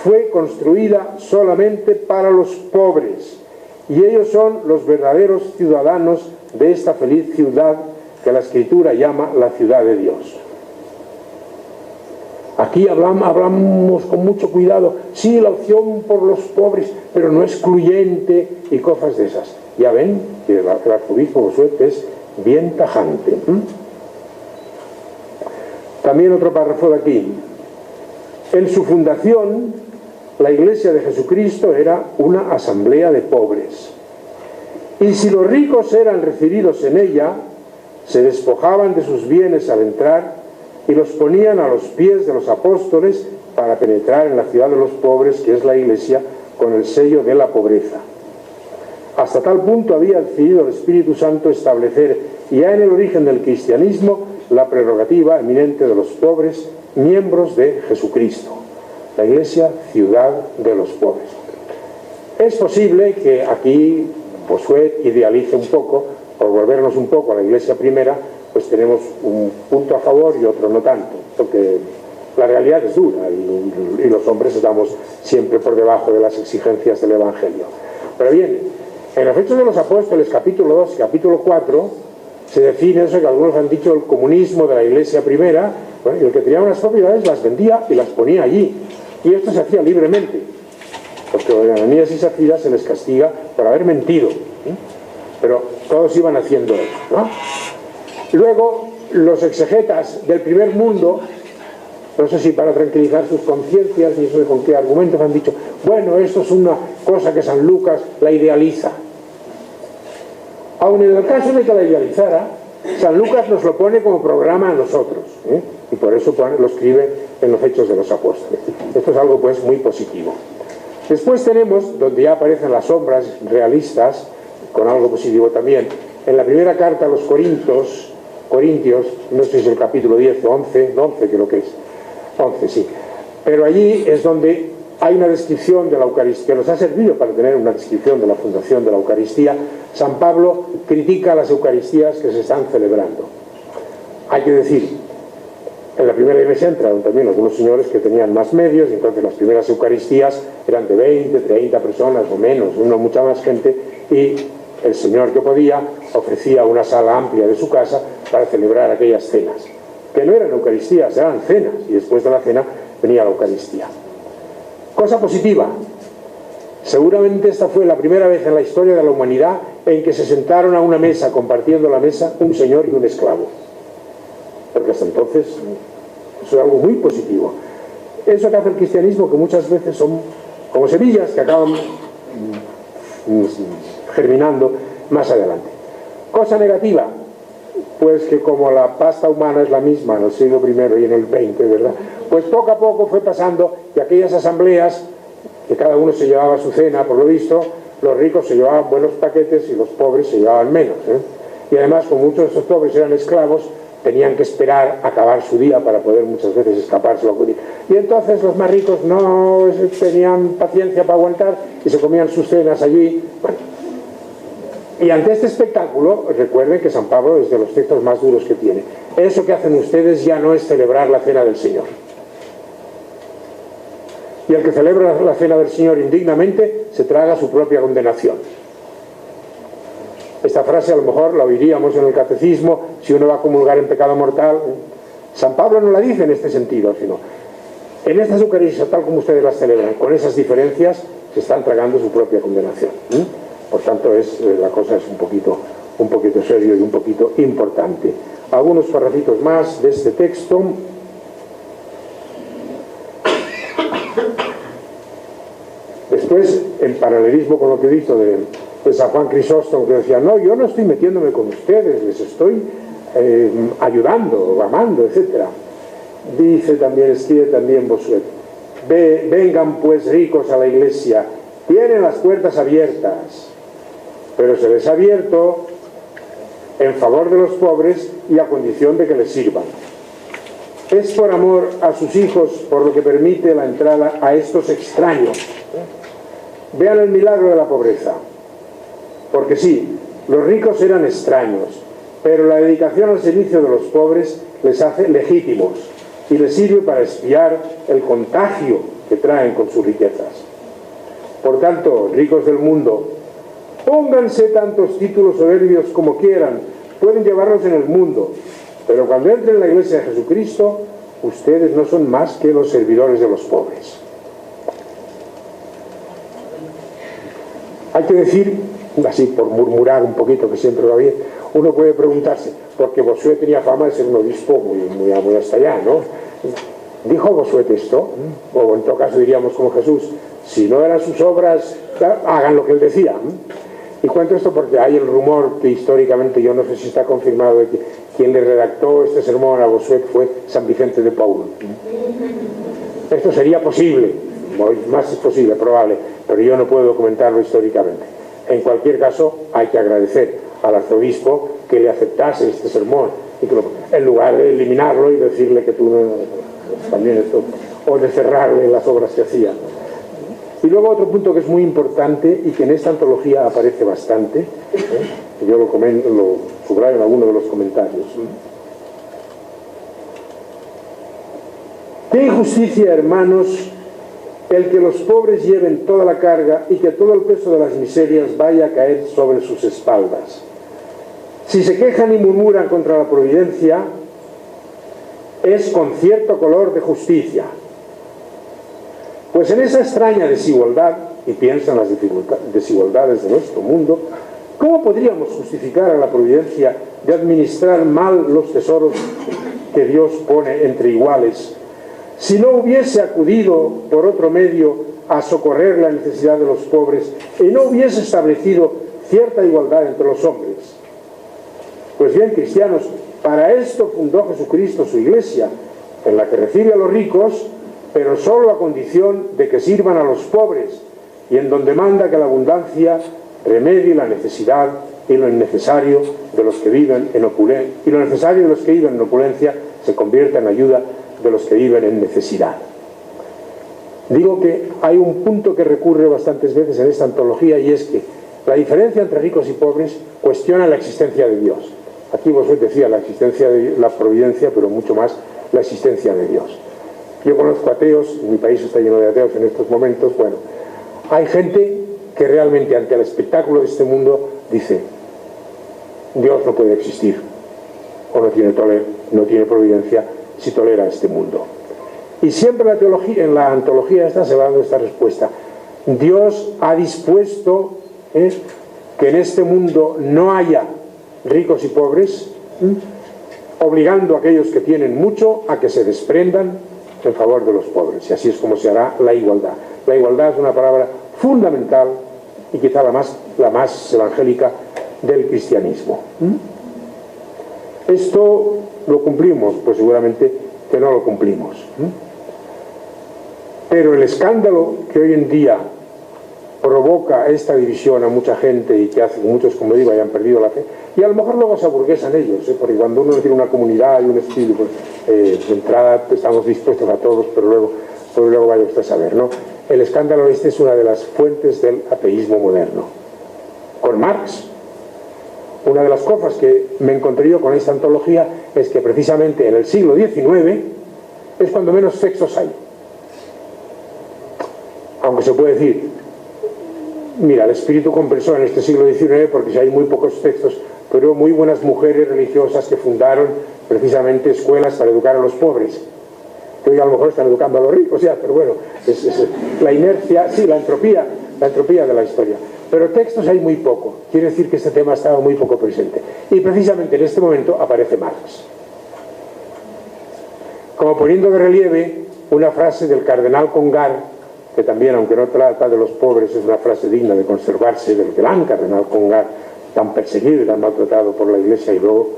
fue construida solamente para los pobres, y ellos son los verdaderos ciudadanos de esta feliz ciudad que la Escritura llama la ciudad de Dios. Aquí hablamos con mucho cuidado, sí, la opción por los pobres, pero no excluyente y cosas de esas. Ya ven que el arzobispo Bossuet es bien tajante. También otro párrafo de aquí. En su fundación, la Iglesia de Jesucristo era una asamblea de pobres. Y si los ricos eran recibidos en ella, se despojaban de sus bienes al entrar y los ponían a los pies de los apóstoles para penetrar en la ciudad de los pobres, que es la Iglesia, con el sello de la pobreza. Hasta tal punto había decidido el Espíritu Santo establecer ya en el origen del cristianismo la prerrogativa eminente de los pobres, miembros de Jesucristo. La Iglesia, ciudad de los pobres. Es posible que aquí Bossuet idealice un poco, por volvernos un poco a la Iglesia primera, pues tenemos un punto a favor y otro no tanto, porque la realidad es dura y los hombres estamos siempre por debajo de las exigencias del Evangelio. Pero bien, en los Hechos de los Apóstoles, capítulo 2 y capítulo 4, se define eso que algunos han dicho, el comunismo de la Iglesia primera. Bueno, y el que tenía unas propiedades las vendía y las ponía allí, y esto se hacía libremente, porque a Ananías y Zafira se les castiga por haber mentido, pero todos iban haciendo eso, ¿no? Luego los exegetas del primer mundo, no sé si para tranquilizar sus conciencias ni sé con qué argumentos, han dicho, bueno, esto es una cosa que San Lucas la idealiza. Aun en el caso de que la idealizara, San Lucas nos lo pone como programa a nosotros, y por eso lo escribe en los Hechos de los Apóstoles. Esto es algo pues muy positivo. Después tenemos, donde ya aparecen las sombras realistas, con algo positivo también, en la primera carta a los Corintios, no sé si es el capítulo 10 o 11, 11 creo que es, 11 sí, pero allí es donde hay una descripción de la Eucaristía, que nos ha servido para tener una descripción de la fundación de la Eucaristía. San Pablo critica las Eucaristías que se están celebrando. Hay que decir, en la primera iglesia entraron también algunos señores que tenían más medios, y entonces las primeras Eucaristías eran de 20, 30 personas o menos, mucha más gente, y el señor que podía ofrecía una sala amplia de su casa para celebrar aquellas cenas, que no eran Eucaristías, eran cenas, y después de la cena venía la Eucaristía. Cosa positiva, seguramente esta fue la primera vez en la historia de la humanidad en que se sentaron a una mesa, compartiendo la mesa, un señor y un esclavo, porque hasta entonces eso es algo muy positivo. Eso que hace el cristianismo, que muchas veces son como semillas que acaban germinando más adelante. Cosa negativa, pues que como la pasta humana es la misma en el siglo I y en el XX, ¿verdad? Pues poco a poco fue pasando que aquellas asambleas, que cada uno se llevaba su cena, por lo visto, los ricos se llevaban buenos paquetes y los pobres se llevaban menos, Y además, como muchos de estos pobres eran esclavos, tenían que esperar a acabar su día para poder muchas veces escaparse. Y entonces los más ricos no tenían paciencia para aguantar y se comían sus cenas allí. Bueno, y ante este espectáculo, recuerden que San Pablo es de los textos más duros que tiene. Eso que hacen ustedes ya no es celebrar la cena del Señor. Y el que celebra la cena del Señor indignamente se traga su propia condenación. Esta frase a lo mejor la oiríamos en el catecismo si uno va a comulgar en pecado mortal. San Pablo no la dice en este sentido, sino en estas Eucaristías, tal como ustedes las celebran, con esas diferencias, se están tragando su propia condenación. Por tanto, la cosa es un poquito serio y un poquito importante. Algunos parrafitos más de este texto. Después, en paralelismo con lo que he dicho de San Juan Crisóstomo, que decía, no, yo no estoy metiéndome con ustedes, les estoy ayudando, amando, etc. Dice también, escribe también Bossuet, vengan pues ricos a la iglesia, tienen las puertas abiertas, pero se les ha abierto en favor de los pobres y a condición de que les sirvan. Es por amor a sus hijos por lo que permite la entrada a estos extraños. Vean el milagro de la pobreza. Porque sí, los ricos eran extraños, pero la dedicación al servicio de los pobres les hace legítimos y les sirve para espiar el contagio que traen con sus riquezas. Por tanto, ricos del mundo, pónganse tantos títulos soberbios como quieran, pueden llevarlos en el mundo, pero cuando entren en la iglesia de Jesucristo, ustedes no son más que los servidores de los pobres. Hay que decir, así por murmurar un poquito, que siempre va bien, uno puede preguntarse, porque Bossuet tenía fama de ser un obispo muy hasta allá, ¿no? ¿Dijo Bossuet esto? O en todo caso diríamos como Jesús, si no eran sus obras, hagan lo que él decía. Y cuento esto porque hay el rumor que históricamente, yo no sé si está confirmado, de que quien le redactó este sermón a Bossuet fue San Vicente de Paúl. Esto sería posible, más es posible, probable, pero yo no puedo documentarlo históricamente. En cualquier caso, hay que agradecer al arzobispo que le aceptase este sermón, y que en lugar de eliminarlo y decirle que tú también esto, o de cerrarle las obras que hacía. Y luego otro punto que es muy importante y que en esta antología aparece bastante, que yo lo subrayo en alguno de los comentarios. ¡Qué injusticia, hermanos, el que los pobres lleven toda la carga y que todo el peso de las miserias vaya a caer sobre sus espaldas! Si se quejan y murmuran contra la providencia, es con cierto color de justicia. Pues en esa extraña desigualdad, y piensa en las desigualdades de nuestro mundo, ¿cómo podríamos justificar a la providencia de administrar mal los tesoros que Dios pone entre iguales, si no hubiese acudido por otro medio a socorrer la necesidad de los pobres y no hubiese establecido cierta igualdad entre los hombres. Pues bien, cristianos, para esto fundó Jesucristo su iglesia, en la que recibe a los ricos, pero solo a condición de que sirvan a los pobres, y en donde manda que la abundancia remedie la necesidad y lo innecesario de los que viven en opulencia, y lo necesario de los que viven en opulencia se convierta en ayuda de los que viven en necesidad. Digo que hay un punto que recurre bastantes veces en esta antología, y es que la diferencia entre ricos y pobres cuestiona la existencia de Dios. Aquí vosotros decía la existencia de la providencia, pero mucho más la existencia de Dios. Yo conozco ateos, mi país está lleno de ateos en estos momentos. Bueno, hay gente que realmente ante el espectáculo de este mundo dice: Dios no puede existir, o no tiene providencia si tolera este mundo. Y siempre en la antología esta se va dando esta respuesta: Dios ha dispuesto que en este mundo no haya ricos y pobres, obligando a aquellos que tienen mucho a que se desprendan en favor de los pobres, y así es como se hará la igualdad. La igualdad es una palabra fundamental y quizá la más evangélica del cristianismo. ¿Esto lo cumplimos? Pues seguramente que no lo cumplimos. Pero el escándalo que hoy en día provoca esta división a mucha gente y que hace que muchos, como digo, hayan perdido la fe, y a lo mejor luego se aburguesan ellos, porque cuando uno tiene una comunidad y un estilo, pues, de entrada estamos dispuestos a todos, pero luego vaya usted a saber, ¿no? El escándalo este es una de las fuentes del ateísmo moderno. Con Marx, una de las cosas que me encontré yo con esta antología es que precisamente en el siglo XIX es cuando menos sexos hay. Aunque se puede decir, mira, el espíritu compensó en este siglo XIX porque si hay muy pocos textos, pero muy buenas mujeres religiosas que fundaron precisamente escuelas para educar a los pobres, que hoy a lo mejor están educando a los ricos ya, pero bueno, es la inercia, sí, la entropía de la historia. Pero textos hay muy poco, quiere decir que este tema ha estado muy poco presente. Y precisamente en este momento aparece Marx, como poniendo de relieve una frase del cardenal Congar, que también, aunque no trata de los pobres, es una frase digna de conservarse, del gran cardenal Congar, tan perseguido y tan maltratado por la Iglesia, y luego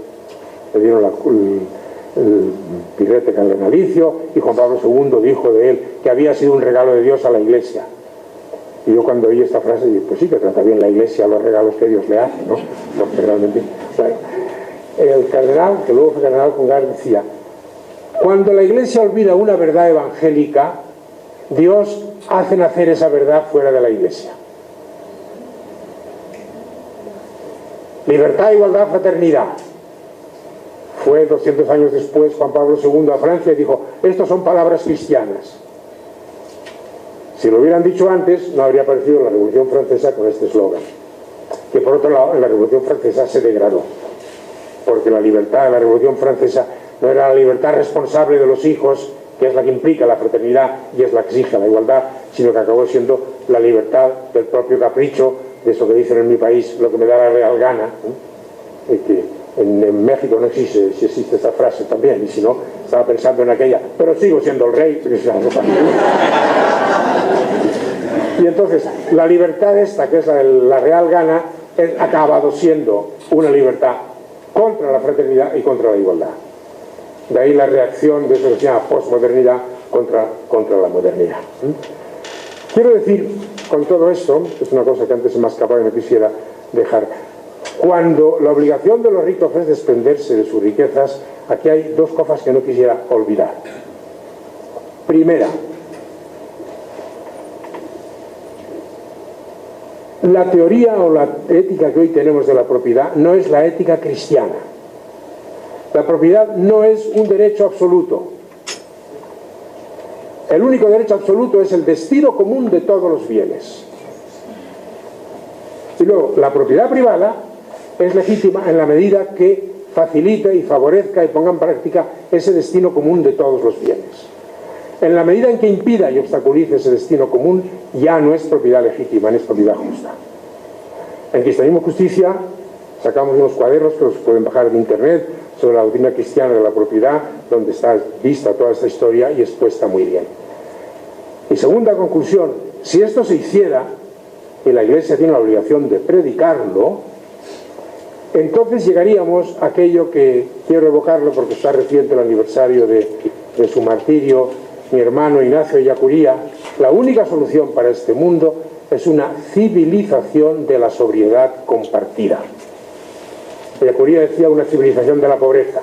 le dieron el pirrete cardenalicio, y Juan Pablo II dijo de él que había sido un regalo de Dios a la Iglesia. Y yo cuando oí esta frase dije, pues sí que trata bien la Iglesia los regalos que Dios le hace, ¿no? Porque realmente, claro, el cardenal, que luego fue cardenal Congar, decía: cuando la Iglesia olvida una verdad evangélica, Dios hace nacer esa verdad fuera de la Iglesia. Libertad, igualdad, fraternidad. Fue 200 años después Juan Pablo II a Francia y dijo: estas son palabras cristianas. Si lo hubieran dicho antes, no habría aparecido la Revolución Francesa con este eslogan, que por otro lado en la Revolución Francesa se degradó, porque la libertad de la Revolución Francesa no era la libertad responsable de los hijos, que es la que implica la fraternidad y es la que exige la igualdad, sino que acabó siendo la libertad del propio capricho, de eso que dicen en mi país, lo que me da la real gana, y que en México no existe, si existe esta frase también, y si no, estaba pensando en aquella, pero sigo siendo el rey. Y entonces la libertad esta, que es la real gana, ha acabado siendo una libertad contra la fraternidad y contra la igualdad. De ahí la reacción de eso que se llama posmodernidad contra la modernidad. Quiero decir, con todo esto, es una cosa que antes se me ha escapado y no quisiera dejar, cuando la obligación de los ricos es desprenderse de sus riquezas, aquí hay dos cosas que no quisiera olvidar. Primera, la teoría o la ética que hoy tenemos de la propiedad no es la ética cristiana. La propiedad no es un derecho absoluto. El único derecho absoluto es el destino común de todos los bienes. Y luego, la propiedad privada es legítima en la medida que facilite y favorezca y ponga en práctica ese destino común de todos los bienes. En la medida en que impida y obstaculice ese destino común, ya no es propiedad legítima, no es propiedad justa. En Cristianismo y Justicia Sacamos unos cuadernos que los pueden bajar de internet sobre la doctrina cristiana de la propiedad, donde está vista toda esta historia y expuesta muy bien. Y segunda conclusión, si esto se hiciera, y la Iglesia tiene la obligación de predicarlo, entonces llegaríamos a aquello que quiero evocarlo porque está reciente el aniversario de su martirio, mi hermano Ignacio Ellacuría. La única solución para este mundo es una civilización de la sobriedad compartida. Ellacuría decía una civilización de la pobreza,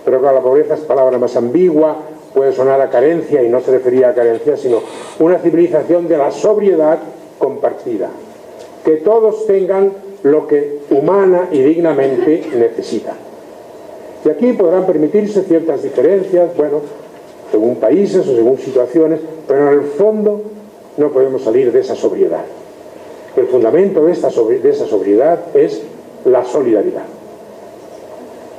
pero claro, la pobreza es palabra más ambigua, puede sonar a carencia y no se refería a carencia, sino una civilización de la sobriedad compartida, que todos tengan lo que humana y dignamente necesitan. Y aquí podrán permitirse ciertas diferencias, bueno, según países o según situaciones, pero en el fondo no podemos salir de esa sobriedad. El fundamento de esa sobriedad es la solidaridad.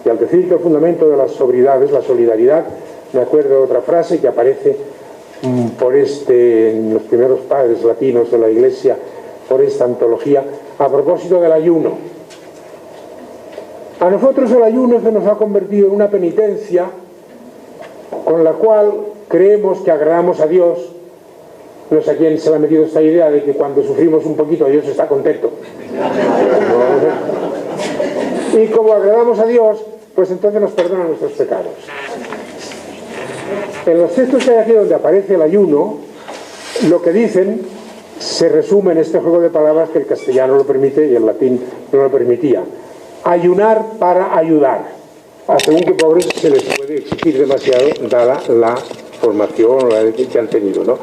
Y al decir que el fundamento de la sobriedad es la solidaridad, me acuerdo de otra frase que aparece en los primeros padres latinos de la Iglesia, por esta antología, a propósito del ayuno. A nosotros el ayuno se nos ha convertido en una penitencia con la cual creemos que agradamos a Dios. No sé a quién se le ha metido esta idea de que cuando sufrimos un poquito Dios está contento. Y como agradamos a Dios, pues entonces nos perdona nuestros pecados. En los textos que hay aquí donde aparece el ayuno, lo que dicen se resume en este juego de palabras que el castellano lo permite y el latín no lo permitía. Ayunar para ayudar. A según qué pobres se les puede exigir demasiado dada la formación o la que han tenido, ¿no?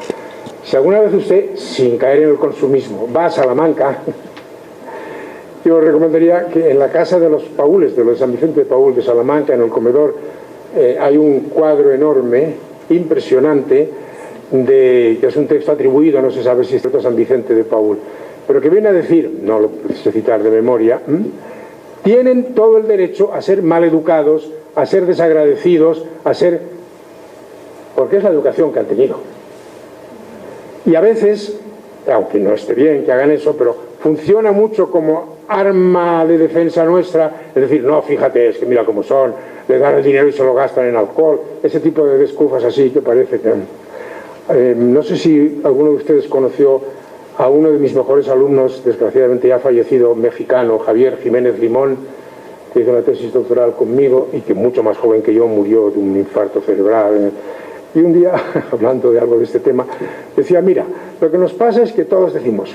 Si alguna vez usted, sin caer en el consumismo, va a Salamanca, yo recomendaría que en la casa de los Paules, de los San Vicente de Paúl de Salamanca, en el comedor, hay un cuadro enorme, impresionante, que es un texto atribuido, no se sabe si es de San Vicente de Paúl, pero que viene a decir, no lo sé citar de memoria, tienen todo el derecho a ser maleducados, a ser desagradecidos, porque es la educación que han tenido. Y a veces, aunque no esté bien que hagan eso, pero funciona mucho como arma de defensa nuestra, es decir, no, fíjate, es que mira cómo son, le dan el dinero y se lo gastan en alcohol, ese tipo de descufas así que parece que... no sé si alguno de ustedes conoció a uno de mis mejores alumnos, desgraciadamente ya fallecido, mexicano, Javier Jiménez Limón, que hizo la tesis doctoral conmigo y que mucho más joven que yo murió de un infarto cerebral. Y un día, hablando de algo de este tema, decía, mira, lo que nos pasa es que todos decimos,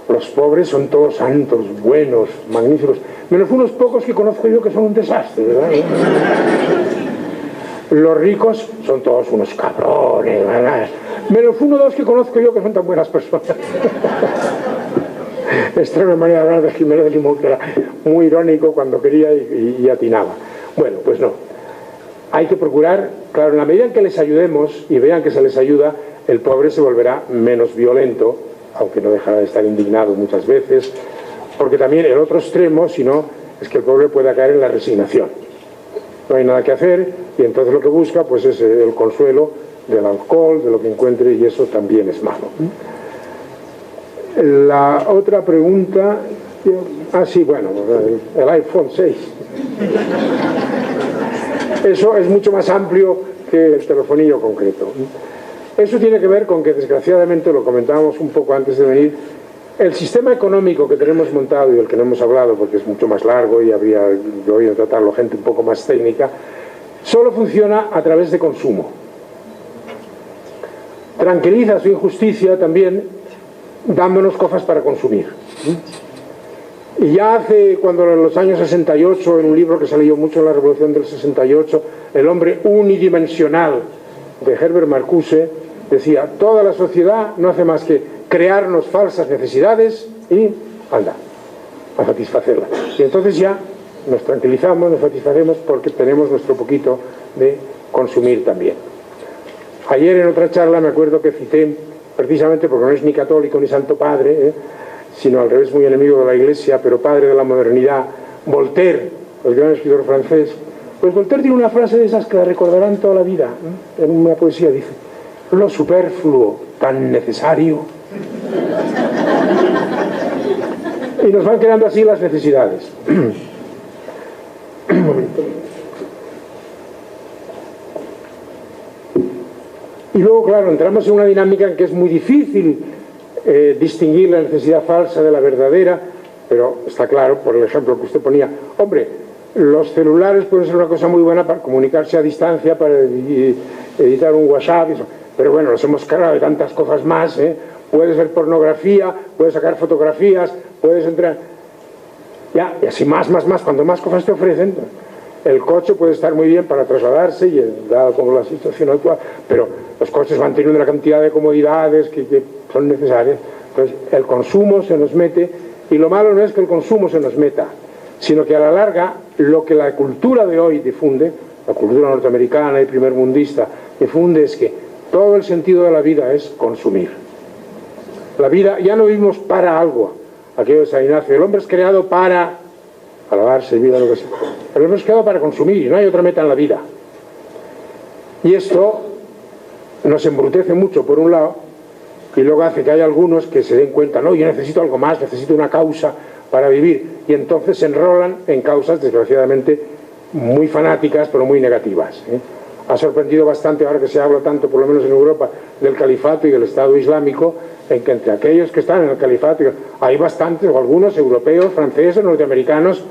los pobres son todos santos, buenos, magníficos, menos unos pocos que conozco yo que son un desastre, ¿verdad? Los ricos son todos unos cabrones, ¿verdad? Menos uno o dos que conozco yo que son tan buenas personas. Esta era una manera de hablar de Jiménez de Limón que era muy irónico cuando quería y atinaba. Bueno, pues no. Hay que procurar, claro, en la medida en que les ayudemos y vean que se les ayuda, el pobre se volverá menos violento, aunque no dejará de estar indignado muchas veces, porque también el otro extremo, si no, es que el pobre pueda caer en la resignación. No hay nada que hacer y entonces lo que busca pues es el consuelo del alcohol, de lo que encuentre, y eso también es malo. La otra pregunta, sí, bueno, el iPhone 6. Eso es mucho más amplio que el telefonillo concreto. Eso tiene que ver con que, desgraciadamente, lo comentábamos un poco antes de venir, el sistema económico que tenemos montado y del que no hemos hablado porque es mucho más largo y yo voy a tratarlo gente un poco más técnica, solo funciona a través de consumo. Tranquiliza su injusticia también dándonos cosas para consumir. Y ya cuando en los años 68, en un libro que se leyó mucho en la Revolución del 68, El hombre unidimensional, de Herbert Marcuse, decía, toda la sociedad no hace más que crearnos falsas necesidades y anda, a satisfacerlas. Y entonces ya nos tranquilizamos, nos satisfacemos porque tenemos nuestro poquito de consumir también. Ayer en otra charla me acuerdo que cité, precisamente porque no es ni católico ni santo padre, sino al revés muy enemigo de la Iglesia, pero padre de la modernidad, Voltaire, el gran escritor francés. Pues Voltaire tiene una frase de esas que la recordarán toda la vida, en una poesía dice, lo superfluo tan necesario. Y nos van creando así las necesidades. Un momento. Y luego, claro, entramos en una dinámica en que es muy difícil distinguir la necesidad falsa de la verdadera, pero está claro, por el ejemplo que usted ponía, hombre, los celulares pueden ser una cosa muy buena para comunicarse a distancia, para editar un WhatsApp, pero bueno, nos hemos cargado de tantas cosas más, ¿eh? Puedes ver pornografía, puedes sacar fotografías, puedes entrar... Ya, y así más, cuando más cosas te ofrecen, el coche puede estar muy bien para trasladarse, y dado como la situación actual, pero los coches van teniendo una cantidad de comodidades que son necesarias. Entonces, el consumo se nos mete, y lo malo no es que el consumo se nos meta, sino que a la larga, lo que la cultura de hoy difunde, la cultura norteamericana y primermundista difunde, es que todo el sentido de la vida es consumir. La vida, ya no vivimos para algo, aquello de San Ignacio, el hombre es creado para alabarse, vida, lo que sea. El hombre es creado para consumir y no hay otra meta en la vida. Y esto nos embrutece mucho, por un lado, y luego hace que haya algunos que se den cuenta, no, yo necesito algo más, necesito una causa para vivir, y entonces se enrolan en causas, desgraciadamente, muy fanáticas, pero muy negativas, ¿eh? Ha sorprendido bastante, ahora que se habla tanto, por lo menos en Europa, del califato y del Estado Islámico, en que entre aquellos que están en el califato hay bastantes, o algunos europeos, franceses, norteamericanos,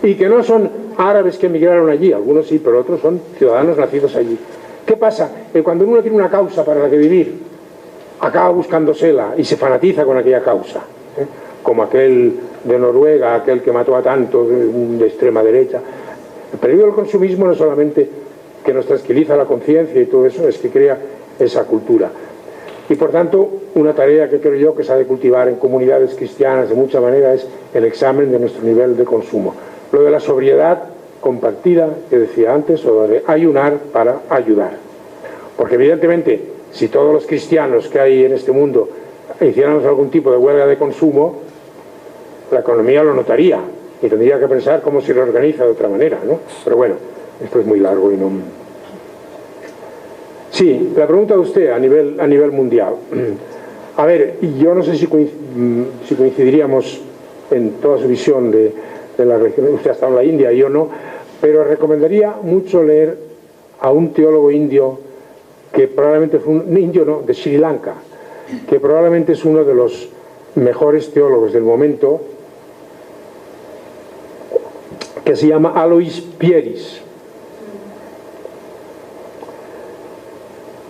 y que no son árabes que emigraron allí, algunos sí, pero otros son ciudadanos nacidos allí. ¿Qué pasa? Que cuando uno tiene una causa para la que vivir, acaba buscándosela y se fanatiza con aquella causa, ¿eh? Como aquel de Noruega, aquel que mató a tantos de extrema derecha. El peligro del consumismo no es solamente que nos tranquiliza la conciencia y todo eso, es que crea esa cultura. Y por tanto, una tarea que creo yo que se ha de cultivar en comunidades cristianas de mucha manera es el examen de nuestro nivel de consumo. Lo de la sobriedad compartida, que decía antes, o de ayunar para ayudar. Porque evidentemente, si todos los cristianos que hay en este mundo hiciéramos algún tipo de huelga de consumo, la economía lo notaría y tendría que pensar cómo se reorganiza de otra manera, ¿no? Pero bueno, esto es muy largo y no... Sí, la pregunta de usted a nivel mundial. A ver, yo no sé si coincidiríamos en toda su visión de la región. Usted ha estado en la India, yo no, pero recomendaría mucho leer a un teólogo indio que probablemente fue un indio, no, de Sri Lanka, que probablemente es uno de los mejores teólogos del momento, que se llama Alois Pieris,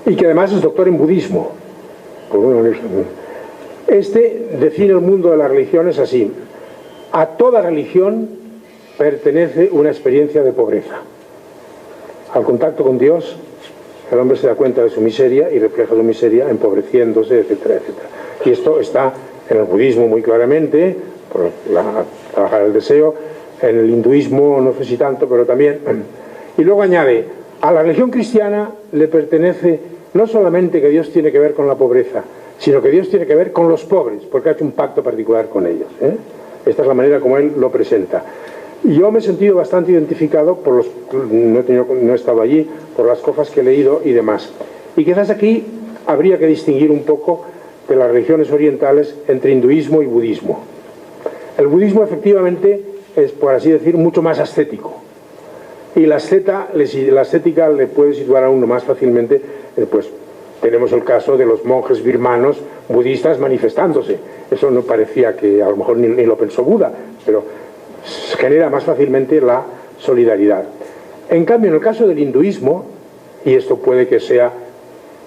y que además es doctor en budismo. Este define el mundo de las religiones así: a toda religión pertenece una experiencia de pobreza. Al contacto con Dios, el hombre se da cuenta de su miseria y refleja su miseria empobreciéndose, etcétera, etcétera. Y esto está en el budismo muy claramente, por trabajar el deseo, en el hinduismo no sé si tanto, pero también. Y luego añade, a la religión cristiana le pertenece no solamente que Dios tiene que ver con la pobreza, sino que Dios tiene que ver con los pobres, porque ha hecho un pacto particular con ellos, ¿eh? Esta es la manera como él lo presenta. Yo me he sentido bastante identificado por los... no he estado allí, por las cosas que he leído y demás. Y quizás aquí habría que distinguir un poco de las religiones orientales entre hinduismo y budismo. El budismo efectivamente es, por así decir, mucho más ascético. Y la ascética le puede situar a uno más fácilmente, pues tenemos el caso de los monjes birmanos budistas manifestándose. Eso no parecía que, a lo mejor ni lo pensó Buda, pero genera más fácilmente la solidaridad. En cambio, en el caso del hinduismo, y esto puede que sea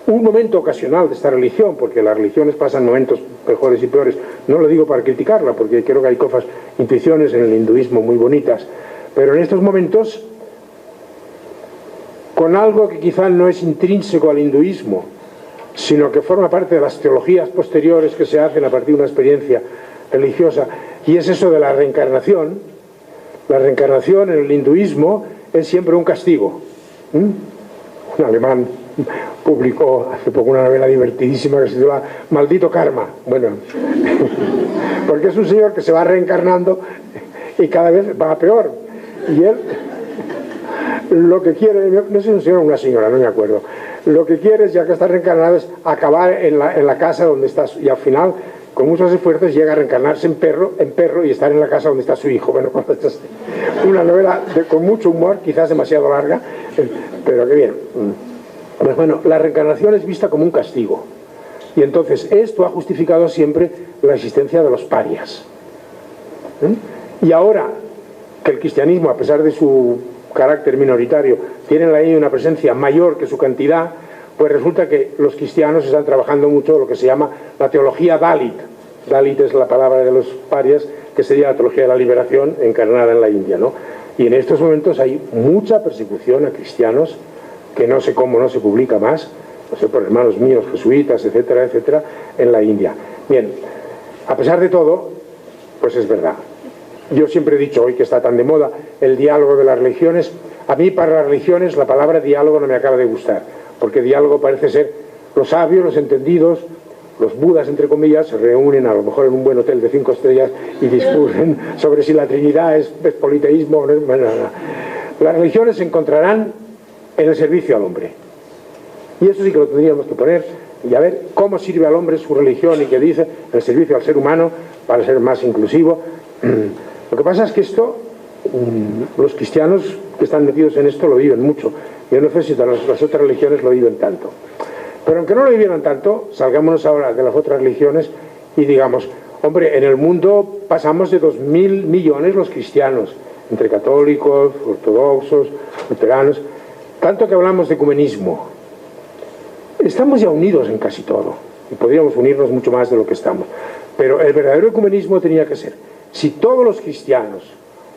un momento ocasional de esta religión, porque las religiones pasan momentos mejores y peores, no lo digo para criticarla, porque creo que hay cosas, intuiciones en el hinduismo muy bonitas, pero en estos momentos, con algo que quizá no es intrínseco al hinduismo, sino que forma parte de las teologías posteriores que se hacen a partir de una experiencia religiosa, y es eso de la reencarnación. La reencarnación en el hinduismo es siempre un castigo. Un alemán publicó hace poco una novela divertidísima que se llama Maldito Karma. Bueno, porque es un señor que se va reencarnando y cada vez va a peor. Y él lo que quiere, no sé si un señor o una señora, no me acuerdo, lo que quiere, ya que está reencarnado, es acabar en la casa donde estás, y al final con muchos esfuerzos llega a reencarnarse en perro y estar en la casa donde está su hijo. Bueno, una novela con mucho humor, quizás demasiado larga, pero que bien. Pues bueno, la reencarnación es vista como un castigo. Y entonces esto ha justificado siempre la existencia de los parias. Y ahora que el cristianismo, a pesar de su carácter minoritario, tiene en la India una presencia mayor que su cantidad, pues resulta que los cristianos están trabajando mucho lo que se llama la teología Dalit. Dalit es la palabra de los parias, que sería la teología de la liberación encarnada en la India, ¿no? Y en estos momentos hay mucha persecución a cristianos, que no sé cómo no se publica más, no sé, por hermanos míos, jesuitas, etcétera, etcétera, en la India. Bien, a pesar de todo, pues es verdad. Yo siempre he dicho, hoy que está tan de moda, el diálogo de las religiones. A mí, para las religiones, la palabra diálogo no me acaba de gustar, porque diálogo parece ser los sabios, los entendidos, los budas, entre comillas, se reúnen a lo mejor en un buen hotel de 5 estrellas y discuten sobre si la Trinidad es politeísmo o no. Las religiones se encontrarán en el servicio al hombre. Y eso sí que lo tendríamos que poner y a ver cómo sirve al hombre su religión y qué dice el servicio al ser humano para ser más inclusivo. Lo que pasa es que esto, los cristianos que están metidos en esto lo viven mucho. Yo no sé si las otras religiones lo viven tanto. Pero aunque no lo vivieran tanto, salgámonos ahora de las otras religiones y digamos, hombre, en el mundo pasamos de 2.000 millones los cristianos, entre católicos, ortodoxos, luteranos, tanto que hablamos de ecumenismo. Estamos ya unidos en casi todo, y podríamos unirnos mucho más de lo que estamos. Pero el verdadero ecumenismo tenía que ser, si todos los cristianos,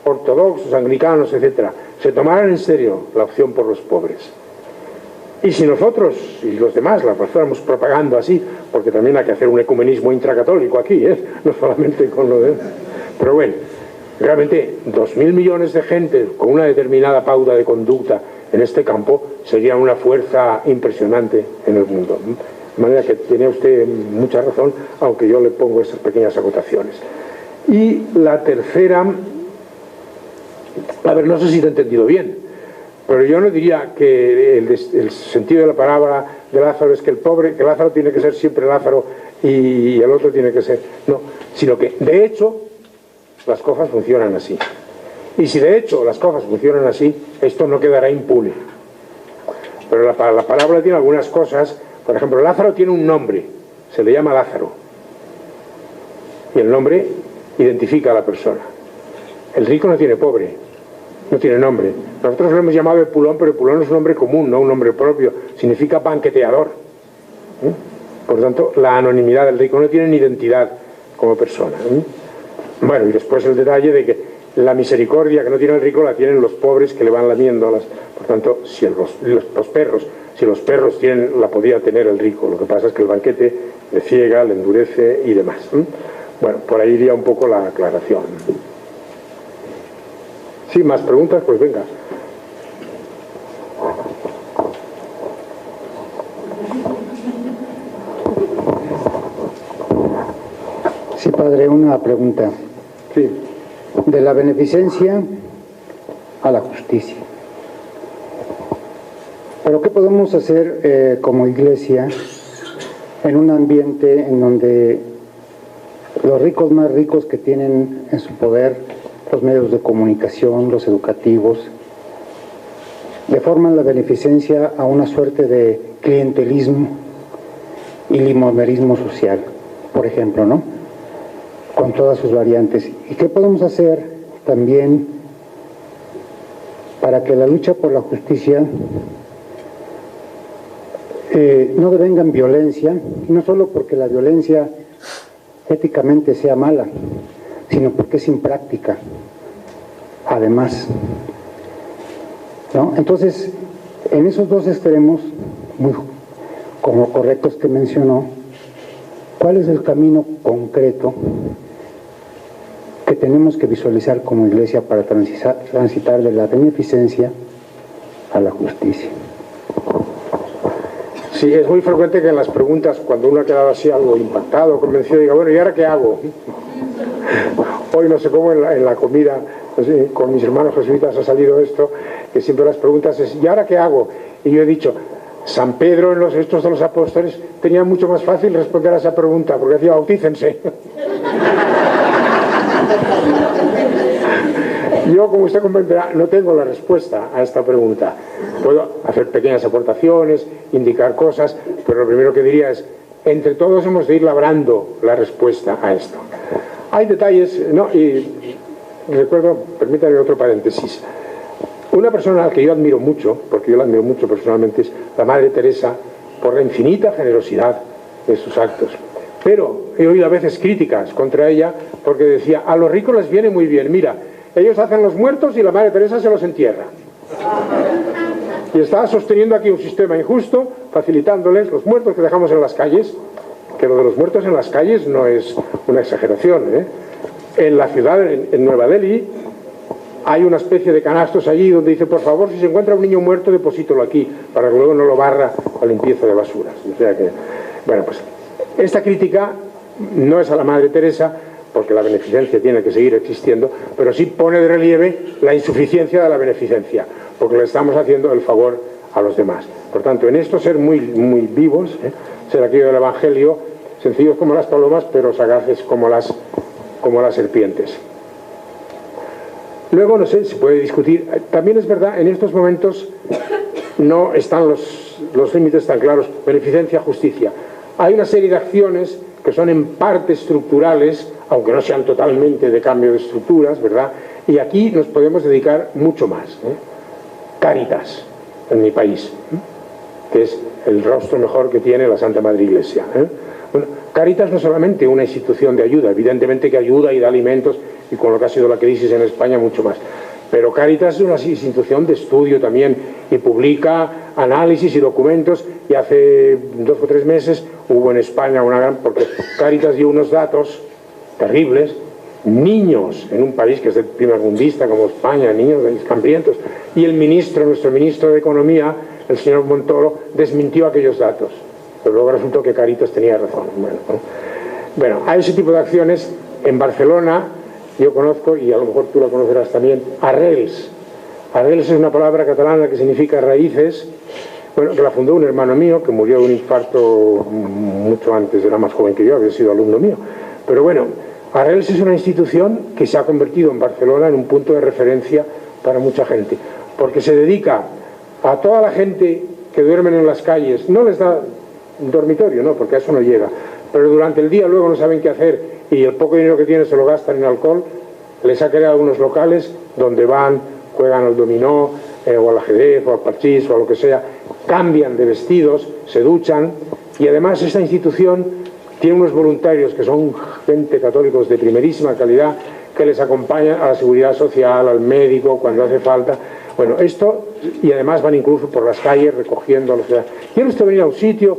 ortodoxos, anglicanos, etcétera, se tomaran en serio la opción por los pobres, y si nosotros y los demás la fuéramos propagando así, porque también hay que hacer un ecumenismo intracatólico aquí, no solamente con lo de... Pero bueno, realmente 2.000 millones de gente con una determinada pauta de conducta en este campo sería una fuerza impresionante en el mundo. De manera que tiene usted mucha razón, aunque yo le pongo esas pequeñas acotaciones. Y la tercera, a ver, no sé si te he entendido bien, pero yo no diría que el sentido de la palabra de Lázaro es que que Lázaro tiene que ser siempre Lázaro y el otro tiene que ser... No, sino que de hecho las cosas funcionan así. Y si de hecho las cosas funcionan así, esto no quedará impune. Pero la palabra tiene algunas cosas. Por ejemplo, Lázaro tiene un nombre, se le llama Lázaro. Y el nombre identifica a la persona. El rico no tiene pobre, no tiene nombre. Nosotros lo hemos llamado Epulón, pero Epulón es un nombre común, no un nombre propio. Significa banqueteador. Por tanto, la anonimidad del rico no tiene ni identidad como persona. Bueno, y después el detalle de que la misericordia que no tiene el rico la tienen los pobres que le van lamiendo las... Por tanto, si los perros tienen, la podía tener el rico. Lo que pasa es que el banquete le ciega, le endurece y demás. Bueno, por ahí iría un poco la aclaración. ¿Sí? ¿Más preguntas? Pues venga. Sí, padre, una pregunta. Sí. De la beneficencia a la justicia. ¿Pero qué podemos hacer como iglesia en un ambiente en donde los ricos más ricos que tienen en su poder los medios de comunicación, los educativos, deforman la beneficencia a una suerte de clientelismo y limonerismo social, por ejemplo, ¿no? Con todas sus variantes? ¿Y qué podemos hacer también para que la lucha por la justicia no devenga en violencia, y no solo porque la violencia éticamente sea mala, sino porque es impráctica, además, ¿no? Entonces, en esos dos extremos, muy como correctos que mencionó, ¿cuál es el camino concreto que tenemos que visualizar como iglesia para transitar de la beneficencia a la justicia? Sí, es muy frecuente que en las preguntas, cuando uno ha quedado así algo impactado, convencido, diga, bueno, ¿y ahora qué hago? Hoy no sé cómo en la comida, no sé, con mis hermanos jesuitas ha salido esto, que siempre las preguntas es, ¿y ahora qué hago? Y yo he dicho, San Pedro en los Hechos de los Apóstoles tenía mucho más fácil responder a esa pregunta, porque decía, bautícense. Yo, como usted comprenderá, no tengo la respuesta a esta pregunta. Puedo hacer pequeñas aportaciones, indicar cosas, pero lo primero que diría es, entre todos hemos de ir labrando la respuesta a esto. Hay detalles, ¿no? Y recuerdo, permítame otro paréntesis. Una persona a la que yo admiro mucho, porque yo la admiro mucho personalmente, es la Madre Teresa, por la infinita generosidad de sus actos. Pero he oído a veces críticas contra ella, porque decía, a los ricos les viene muy bien, mira, ellos hacen los muertos y la Madre Teresa se los entierra. Y estaba sosteniendo aquí un sistema injusto, facilitándoles los muertos que dejamos en las calles, que lo de los muertos en las calles no es una exageración, ¿eh? En la ciudad, en Nueva Delhi, hay una especie de canastos allí donde dice, por favor, si se encuentra un niño muerto, deposítelo aquí, para que luego no lo barra a limpieza de basuras. O sea que, bueno, pues, esta crítica no es a la Madre Teresa, porque la beneficencia tiene que seguir existiendo, pero sí pone de relieve la insuficiencia de la beneficencia, porque le estamos haciendo el favor a los demás. Por tanto, en esto ser muy vivos, ser aquello del Evangelio, sencillos como las palomas, pero sagaces como las serpientes. Luego, no sé, se puede discutir. También es verdad, en estos momentos no están los límites tan claros. Beneficencia, justicia. Hay una serie de acciones que son en parte estructurales, aunque no sean totalmente de cambio de estructuras, ¿verdad? Y aquí nos podemos dedicar mucho más. Cáritas, en mi país, que es el rostro mejor que tiene la Santa Madre Iglesia. Bueno, Cáritas no es solamente una institución de ayuda, evidentemente que ayuda y da alimentos, y con lo que ha sido la crisis en España mucho más, pero Cáritas es una institución de estudio también y publica análisis y documentos, y hace 2 o 3 meses hubo en España una gran, porque Cáritas dio unos datos terribles, niños en un país que es de primermundista como España, niños hambrientos, y el ministro, nuestro ministro de Economía, el señor Montoro, desmintió aquellos datos, pero luego resultó que Cáritas tenía razón. Bueno, hay ese tipo de acciones. En Barcelona yo conozco, y a lo mejor tú la conocerás también, arrels. Arrels es una palabra catalana que significa raíces, bueno, que la fundó un hermano mío que murió de un infarto mucho antes, era más joven que yo, había sido alumno mío, pero bueno, Arrels es una institución que se ha convertido en Barcelona en un punto de referencia para mucha gente, porque se dedica a toda la gente que duermen en las calles, no les da un dormitorio, no, porque a eso no llega, pero durante el día luego no saben qué hacer y el poco dinero que tienen se lo gastan en alcohol. Les ha creado unos locales donde van, juegan al dominó, o al ajedrez, o al parchís, o a lo que sea, cambian de vestidos, se duchan, y además esta institución tiene unos voluntarios que son gente católicos de primerísima calidad, que les acompañan a la seguridad social, al médico, cuando hace falta. Bueno, esto, y además van incluso por las calles recogiendo a los ciudadanos. ¿Quiere usted venir a un sitio?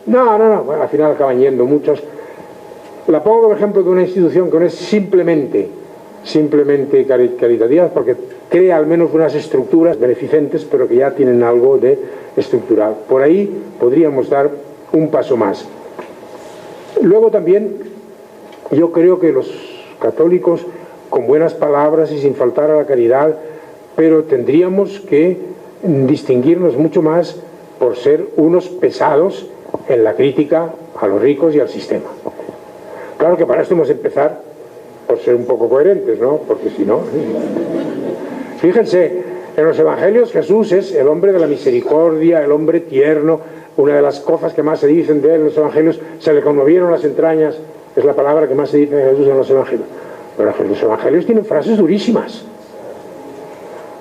No, bueno, al final acaban yendo muchos. La pongo como ejemplo de una institución que no es simplemente caritativa, porque crea al menos unas estructuras beneficentes, pero que ya tienen algo de estructural. Por ahí podríamos dar un paso más. Luego también, yo creo que los católicos, con buenas palabras y sin faltar a la caridad, pero tendríamos que distinguirnos mucho más por ser unos pesados en la crítica a los ricos y al sistema. Claro que para esto hemos de empezar por ser un poco coherentes, ¿no? Porque si no... Fíjense, en los evangelios Jesús es el hombre de la misericordia, el hombre tierno. Una de las cosas que más se dicen de él en los evangelios, se le conmovieron las entrañas, es la palabra que más se dice de Jesús en los evangelios. Pero los evangelios tienen frases durísimas.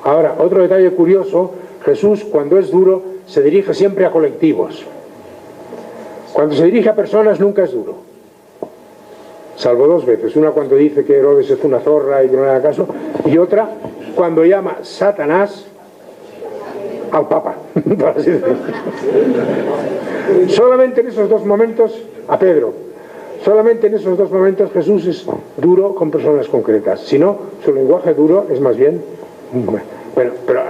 Ahora, otro detalle curioso, Jesús cuando es duro se dirige siempre a colectivos. Cuando se dirige a personas nunca es duro. Salvo 2 veces, una cuando dice que Herodes es una zorra y que no le haga caso, y otra cuando llama Satanás al Papa. Solamente en esos 2 momentos, a Pedro, solamente en esos 2 momentos Jesús es duro con personas concretas. Si no, su lenguaje duro es más bien... Bueno, pero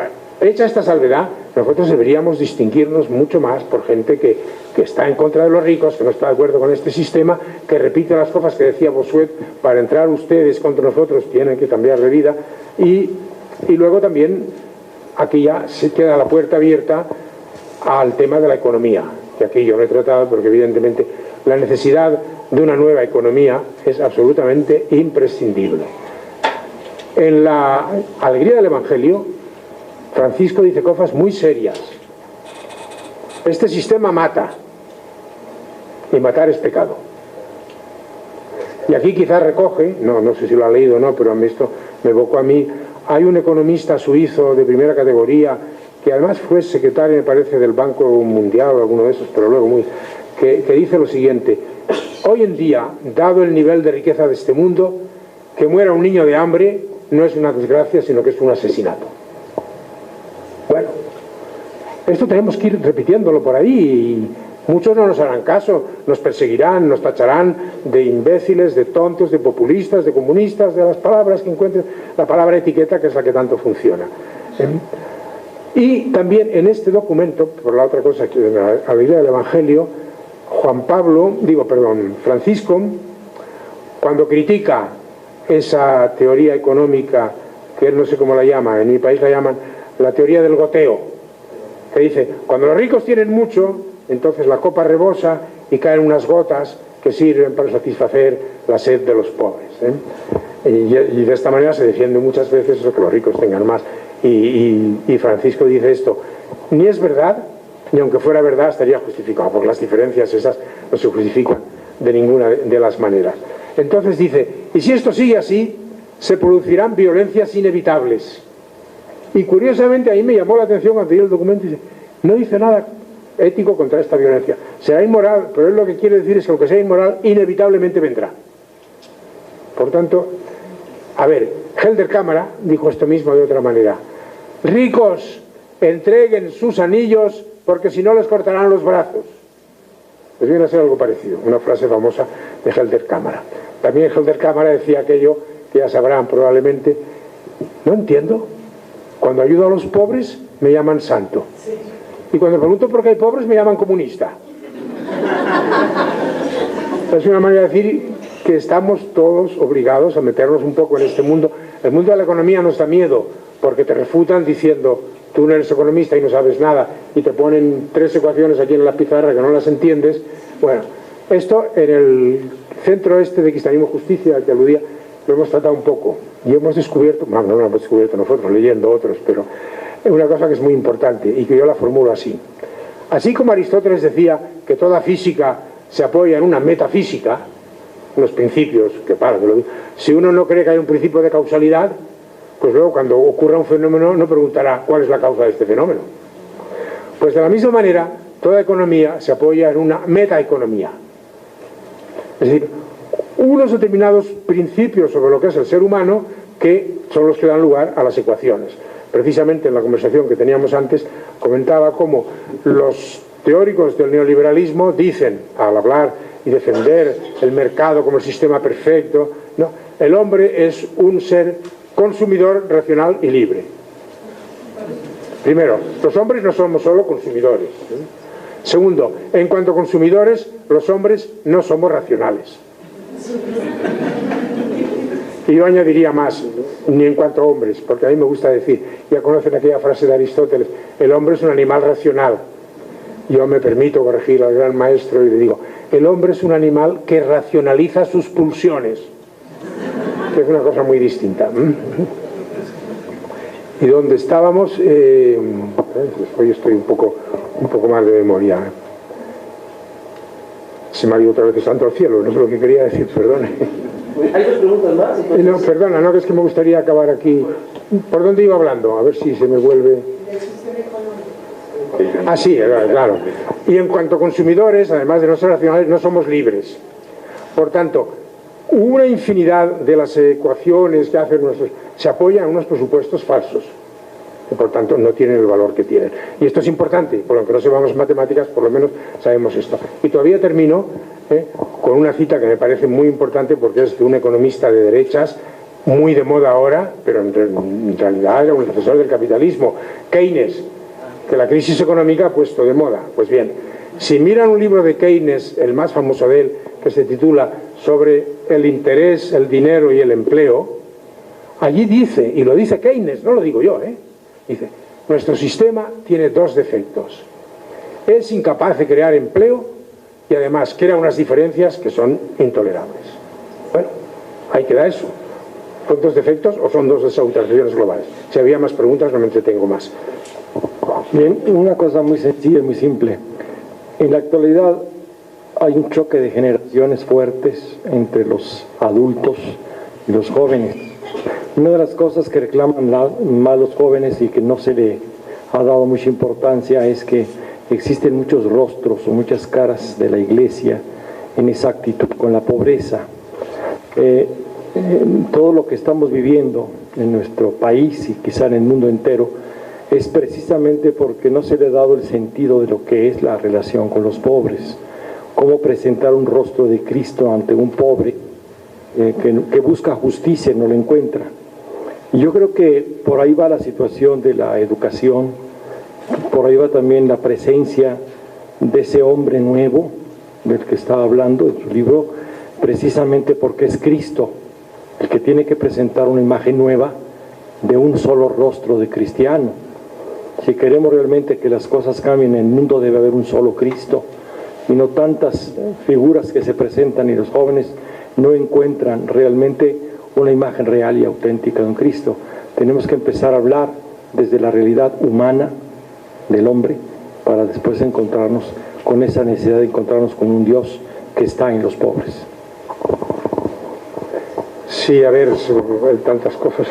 hecha esta salvedad, nosotros deberíamos distinguirnos mucho más por gente que está en contra de los ricos, que no está de acuerdo con este sistema, que repite las cosas que decía Bossuet: para entrar ustedes contra nosotros tienen que cambiar de vida, y luego también aquí ya se queda la puerta abierta al tema de la economía, que aquí yo no he tratado porque evidentemente la necesidad de una nueva economía es absolutamente imprescindible. En la alegría del Evangelio, Francisco dice cosas muy serias. Este sistema mata, y matar es pecado. Y aquí quizás recoge, no sé si lo ha leído o no, pero esto me evocó a mí, hay un economista suizo de primera categoría, que además fue secretario, me parece, del Banco Mundial o alguno de esos, pero luego que dice lo siguiente: hoy en día, dado el nivel de riqueza de este mundo, que muera un niño de hambre no es una desgracia, sino que es un asesinato. Bueno, esto tenemos que ir repitiéndolo por ahí, y muchos no nos harán caso, nos perseguirán, nos tacharán de imbéciles, de tontos, de populistas, de comunistas, de las palabras que encuentren, la palabra etiqueta, que es la que tanto funciona. Y también en este documento, por la otra cosa, que en la alegría del Evangelio, Francisco, cuando critica esa teoría económica, que él no sé cómo la llama, en mi país la llaman la teoría del goteo, que dice, cuando los ricos tienen mucho, entonces la copa rebosa y caen unas gotas que sirven para satisfacer la sed de los pobres, y de esta manera se defiende muchas veces eso, que los ricos tengan más, y Francisco dice esto: ni es verdad, ni aunque fuera verdad estaría justificado, porque las diferencias esas no se justifican de ninguna de las maneras. Entonces dice, y si esto sigue así, se producirán violencias inevitables. Y curiosamente ahí me llamó la atención cuando leí el documento, y dice, no dice nada ético contra esta violencia. Será inmoral, pero él lo que quiere decir es que aunque sea inmoral, inevitablemente vendrá. Por tanto, a ver, Helder Cámara dijo esto mismo de otra manera: ricos, entreguen sus anillos porque si no les cortarán los brazos. Pues viene a ser algo parecido, una frase famosa de Helder Cámara. También Helder Cámara decía aquello que ya sabrán probablemente: no entiendo, cuando ayudo a los pobres me llaman santo, y cuando pregunto por qué hay pobres me llaman comunista. Es una manera de decir que estamos todos obligados a meternos un poco en este mundo. El mundo de la economía nos da miedo, porque te refutan diciendo, tú no eres economista y no sabes nada, y te ponen 3 ecuaciones aquí en la pizarra que no las entiendes. Bueno, esto en el centro este de Cristianismo y Justicia al que aludía, lo hemos tratado un poco, y hemos descubierto, no lo hemos descubierto nosotros, leyendo otros, pero es una cosa que es muy importante, y que yo la formulo así. Así como Aristóteles decía que toda física se apoya en una metafísica, unos principios, si uno no cree que hay un principio de causalidad, pues luego cuando ocurra un fenómeno no preguntará cuál es la causa de este fenómeno. Pues de la misma manera, toda economía se apoya en una metaeconomía. Es decir, unos determinados principios sobre lo que es el ser humano, que son los que dan lugar a las ecuaciones. Precisamente en la conversación que teníamos antes comentaba cómo los teóricos del neoliberalismo dicen, al hablar y defender el mercado como el sistema perfecto, no, el hombre es un ser consumidor racional y libre. Primero, los hombres no somos solo consumidores. Segundo, en cuanto a consumidores, los hombres no somos racionales. Y yo añadiría más, ni en cuanto a hombres, porque a mí me gusta decir, ya conocen aquella frase de Aristóteles, el hombre es un animal racional. Yo me permito corregir al gran maestro y le digo, el hombre es un animal que racionaliza sus pulsiones, que es una cosa muy distinta. ¿Y dónde estábamos? Hoy estoy un poco más de memoria. Se me ha ido otra vez santo al cielo, no sé lo que quería decir, perdone. ¿Hay 2 preguntas más? Entonces... No, perdona, no, que es que me gustaría acabar aquí. ¿Por dónde iba hablando? A ver si se me vuelve... Ah, sí, claro. Y en cuanto a consumidores, además de no ser racionales, no somos libres. Por tanto, una infinidad de las ecuaciones que hacen nuestros se apoyan en unos presupuestos falsos, y por tanto no tienen el valor que tienen. Y esto es importante, por lo que no sepamos matemáticas, por lo menos sabemos esto. Y todavía termino con una cita que me parece muy importante, porque es de un economista de derechas, muy de moda ahora, pero en realidad era un defensor del capitalismo, Keynes, que la crisis económica ha puesto de moda. Pues bien, si miran un libro de Keynes, el más famoso de él, que se titula Sobre el interés, el dinero y el empleo, allí dice, y lo dice Keynes, no lo digo yo, dice, nuestro sistema tiene 2 defectos. es incapaz de crear empleo y además crea unas diferencias que son intolerables. Bueno, ahí queda eso. ¿Son dos defectos o son dos desautorizaciones globales? Si había más preguntas, no me entretengo más. Bien, una cosa muy sencilla y muy simple. En la actualidad hay un choque de generaciones fuertes entre los adultos y los jóvenes. Una de las cosas que reclaman más los jóvenes y que no se le ha dado mucha importancia es que existen muchos rostros o muchas caras de la Iglesia en esa actitud con la pobreza. Todo lo que estamos viviendo en nuestro país y quizá en el mundo entero es precisamente porque no se le ha dado el sentido de lo que es la relación con los pobres. Cómo presentar un rostro de Cristo ante un pobre que busca justicia y no lo encuentra. Y yo creo que por ahí va la situación de la educación, por ahí va también la presencia de ese hombre nuevo del que estaba hablando en su libro, precisamente porque es Cristo el que tiene que presentar una imagen nueva de un solo rostro de cristiano. Si queremos realmente que las cosas cambien en el mundo, debe haber un solo Cristo y no tantas figuras que se presentan, y los jóvenes no encuentran realmente una imagen real y auténtica de un Cristo. Tenemos que empezar a hablar desde la realidad humana del hombre para después encontrarnos con esa necesidad de encontrarnos con un Dios que está en los pobres. Sí, a ver, hay tantas cosas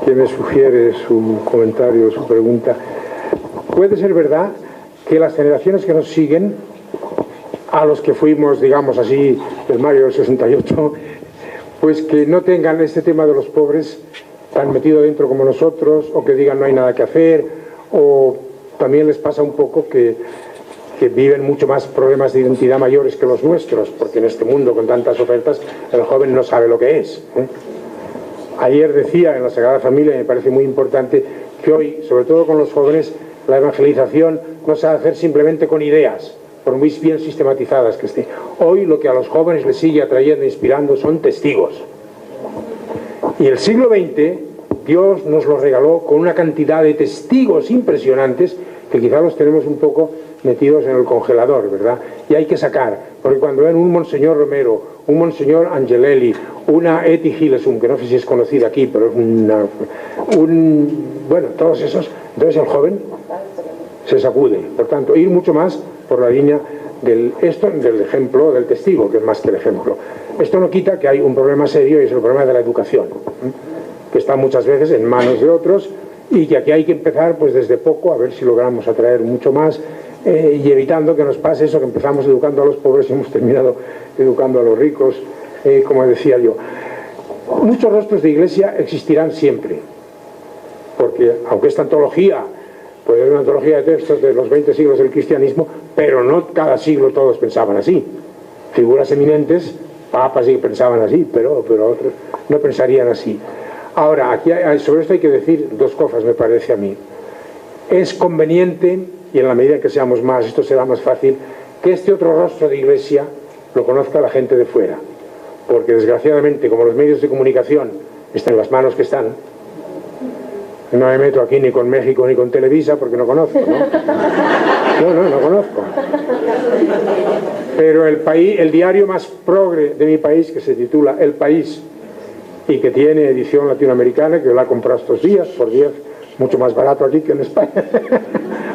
que me sugiere su comentario, su pregunta. Puede ser verdad que las generaciones que nos siguen, a los que fuimos, digamos así, del Mayo del 68, pues que no tengan este tema de los pobres tan metido dentro como nosotros, o que digan no hay nada que hacer, o también les pasa un poco que viven mucho más problemas de identidad mayores que los nuestros, porque en este mundo con tantas ofertas el joven no sabe lo que es. Ayer decía en la Sagrada Familia, y me parece muy importante, que hoy, sobre todo con los jóvenes, la evangelización no se ha de hacer simplemente con ideas, por muy bien sistematizadas que estén. Hoy lo que a los jóvenes les sigue atrayendo e inspirando son testigos. Y el siglo XX, Dios nos lo regaló con una cantidad de testigos impresionantes que quizá los tenemos un poco metidos en el congelador, ¿verdad? Y hay que sacar, porque cuando ven un Monseñor Romero, un Monseñor Angelelli, una Etty Hillesum, que no sé si es conocida aquí, pero es bueno, todos esos, entonces el joven se sacude. Por tanto, ir mucho más por la línea del ejemplo, del testigo, que es más que el ejemplo. Esto no quita que hay un problema serio, y es el problema de la educación, que está muchas veces en manos de otros, y que aquí hay que empezar pues desde poco, a ver si logramos atraer mucho más, y evitando que nos pase eso, que empezamos educando a los pobres y hemos terminado educando a los ricos, como decía yo. Muchos rostros de iglesia existirán siempre, porque aunque esta antología puede haber una antología de textos de los 20 siglos del cristianismo, pero no cada siglo todos pensaban así. Figuras eminentes, papas sí que pensaban así, pero otros no pensarían así. Ahora, aquí sobre esto hay que decir dos cosas, me parece a mí. Es conveniente, y en la medida en que seamos más, esto será más fácil, que este otro rostro de iglesia lo conozca la gente de fuera. Porque desgraciadamente, como los medios de comunicación están en las manos que están, no me meto aquí ni con México ni con Televisa porque no conozco, ¿no? No conozco. Pero el diario más progre de mi país, que se titula El País, y que tiene edición latinoamericana, que yo la he comprado estos días por 10, mucho más barato aquí que en España.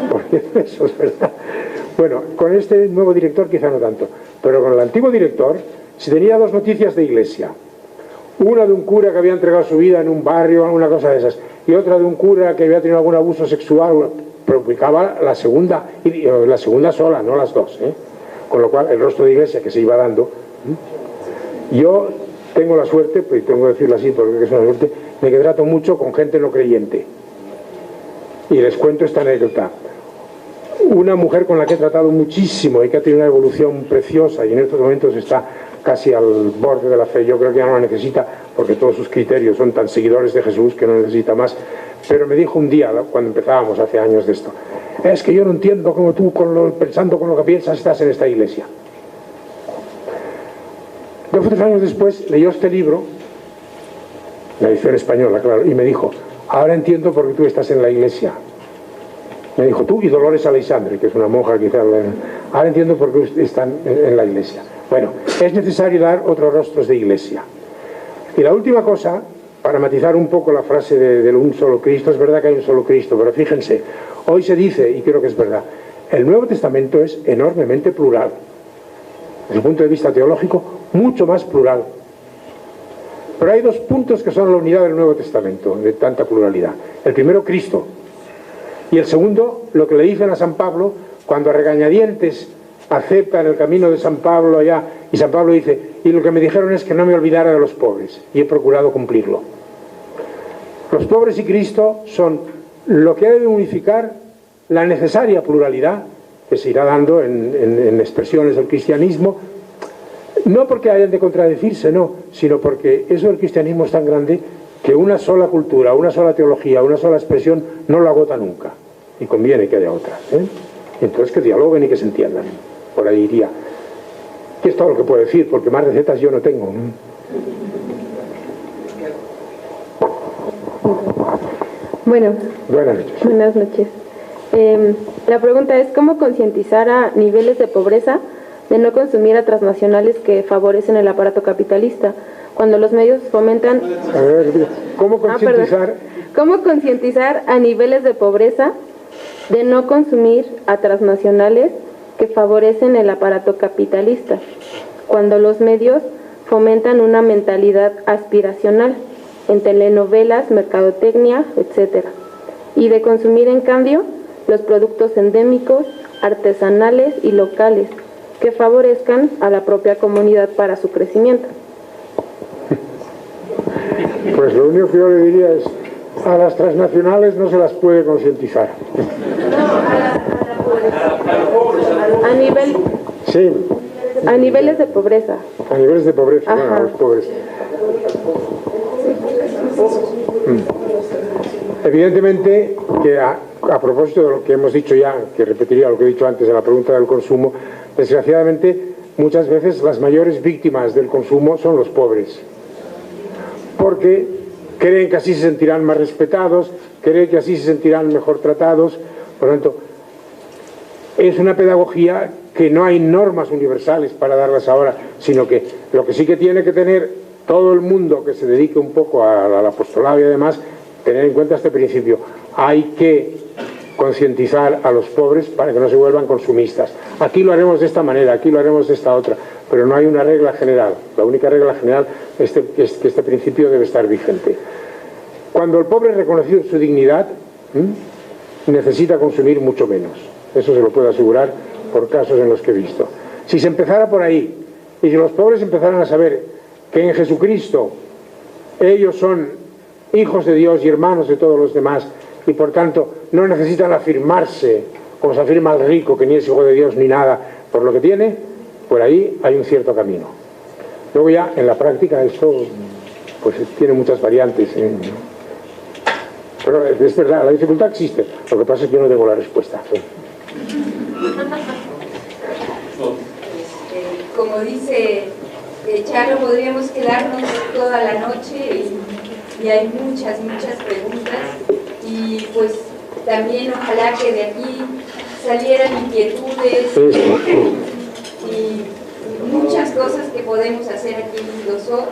Por 10 pesos, ¿verdad? Bueno, con este nuevo director quizá no tanto, pero con el antiguo director, si tenía dos noticias de iglesia, una de un cura que había entregado su vida en un barrio, una cosa de esas, y otra de un cura que había tenido algún abuso sexual, publicaba la segunda, y la segunda sola, no las dos, con lo cual el rostro de iglesia que se iba dando. Yo tengo la suerte, pues tengo que decirlo así porque es una suerte, de que trato mucho con gente no creyente, y les cuento esta anécdota. Una mujer con la que he tratado muchísimo y que ha tenido una evolución preciosa y en estos momentos está casi al borde de la fe, yo creo que ya no la necesita porque todos sus criterios son tan seguidores de Jesús que no necesita más, pero me dijo un día, cuando empezábamos hace años de esto, es que yo no entiendo cómo tú, pensando con lo que piensas, estás en esta iglesia. 2 o 3 años después leyó este libro, la edición española, claro, y me dijo, ahora entiendo por qué tú estás en la iglesia. Me dijo, tú y Dolores Aleixandre, que es una monja quizás. Ahora entiendo por qué están en la iglesia. Bueno, es necesario dar otros rostros de iglesia. Y la última cosa, para matizar un poco la frase de un solo Cristo, es verdad que hay un solo Cristo, pero fíjense, hoy se dice, y creo que es verdad, el Nuevo Testamento es enormemente plural. Desde el punto de vista teológico, mucho más plural. Pero hay dos puntos que son la unidad del Nuevo Testamento, de tanta pluralidad. El primero, Cristo. Y el segundo, lo que le dicen a San Pablo, cuando a regañadientes aceptan el camino de San Pablo allá, y San Pablo dice, y lo que me dijeron es que no me olvidara de los pobres, y he procurado cumplirlo. Los pobres y Cristo son lo que debe unificar la necesaria pluralidad que se irá dando en expresiones del cristianismo, no porque hayan de contradecirse, no, sino porque eso del cristianismo es tan grande que una sola cultura, una sola teología, una sola expresión no lo agota nunca, y conviene que haya otras, ¿eh? Entonces que dialoguen y que se entiendan. Por ahí iría. Que es todo lo que puedo decir, porque más recetas yo no tengo. Bueno, Buenas noches. buenas noches. La pregunta es, ¿cómo concientizar a niveles de pobreza de no consumir a transnacionales que favorecen el aparato capitalista, cuando los medios fomentan... A ver, ¿cómo concientizar? ¿Cómo concientizar a niveles de pobreza de no consumir a transnacionales que favorecen el aparato capitalista, cuando los medios fomentan una mentalidad aspiracional en telenovelas, mercadotecnia, etcétera, y de consumir en cambio los productos endémicos, artesanales y locales que favorezcan a la propia comunidad para su crecimiento? Pues lo único que yo le diría es, a las transnacionales no se las puede concientizar. A nivel... Sí. A niveles de pobreza. A niveles de pobreza, Ajá. bueno, a los pobres. Evidentemente que a propósito de lo que hemos dicho ya, que repetiría lo que he dicho antes de la pregunta del consumo, desgraciadamente muchas veces las mayores víctimas del consumo son los pobres, porque creen que así se sentirán más respetados, creen que así se sentirán mejor tratados. Por lo tanto, es una pedagogía que no hay normas universales para darlas ahora, sino que lo que sí que tiene que tener todo el mundo que se dedique un poco al apostolado y además tener en cuenta este principio: hay que concientizar a los pobres para que no se vuelvan consumistas. Aquí lo haremos de esta manera, aquí lo haremos de esta otra, pero no hay una regla general. La única regla general es que este principio debe estar vigente. Cuando el pobre ha reconocido su dignidad, necesita consumir mucho menos. Eso se lo puedo asegurar por casos en los que he visto. Si se empezara por ahí, y si los pobres empezaran a saber que en Jesucristo ellos son hijos de Dios y hermanos de todos los demás, y por tanto no necesitan afirmarse como se afirma al rico, que ni es hijo de Dios ni nada por lo que tiene, por ahí hay un cierto camino. Luego ya en la práctica esto pues tiene muchas variantes, pero es verdad, la dificultad existe, lo que pasa es que yo no tengo la respuesta. Como dice Charo, podríamos quedarnos toda la noche y hay muchas preguntas, y pues también ojalá que de aquí salieran inquietudes y muchas cosas que podemos hacer aquí en Indosor.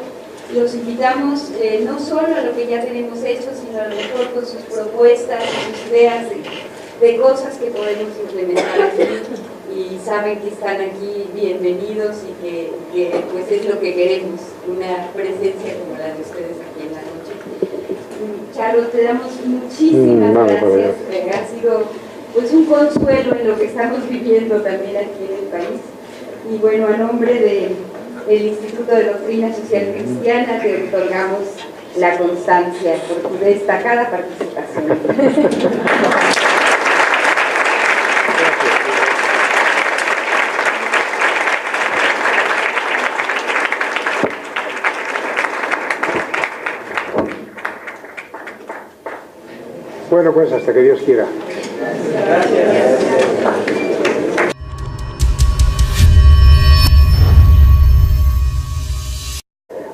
Los invitamos no solo a lo que ya tenemos hecho, sino a lo mejor con sus propuestas, sus ideas de cosas que podemos implementar aquí, y saben que están aquí bienvenidos y que pues es lo que queremos, una presencia como la de ustedes aquí en la noche. Charo, te damos muchísimas gracias, ha sido pues un consuelo en lo que estamos viviendo también aquí en el país, y bueno, a nombre del Instituto de Doctrina Social Cristiana te otorgamos la constancia por tu destacada participación. Bueno, pues hasta que Dios quiera.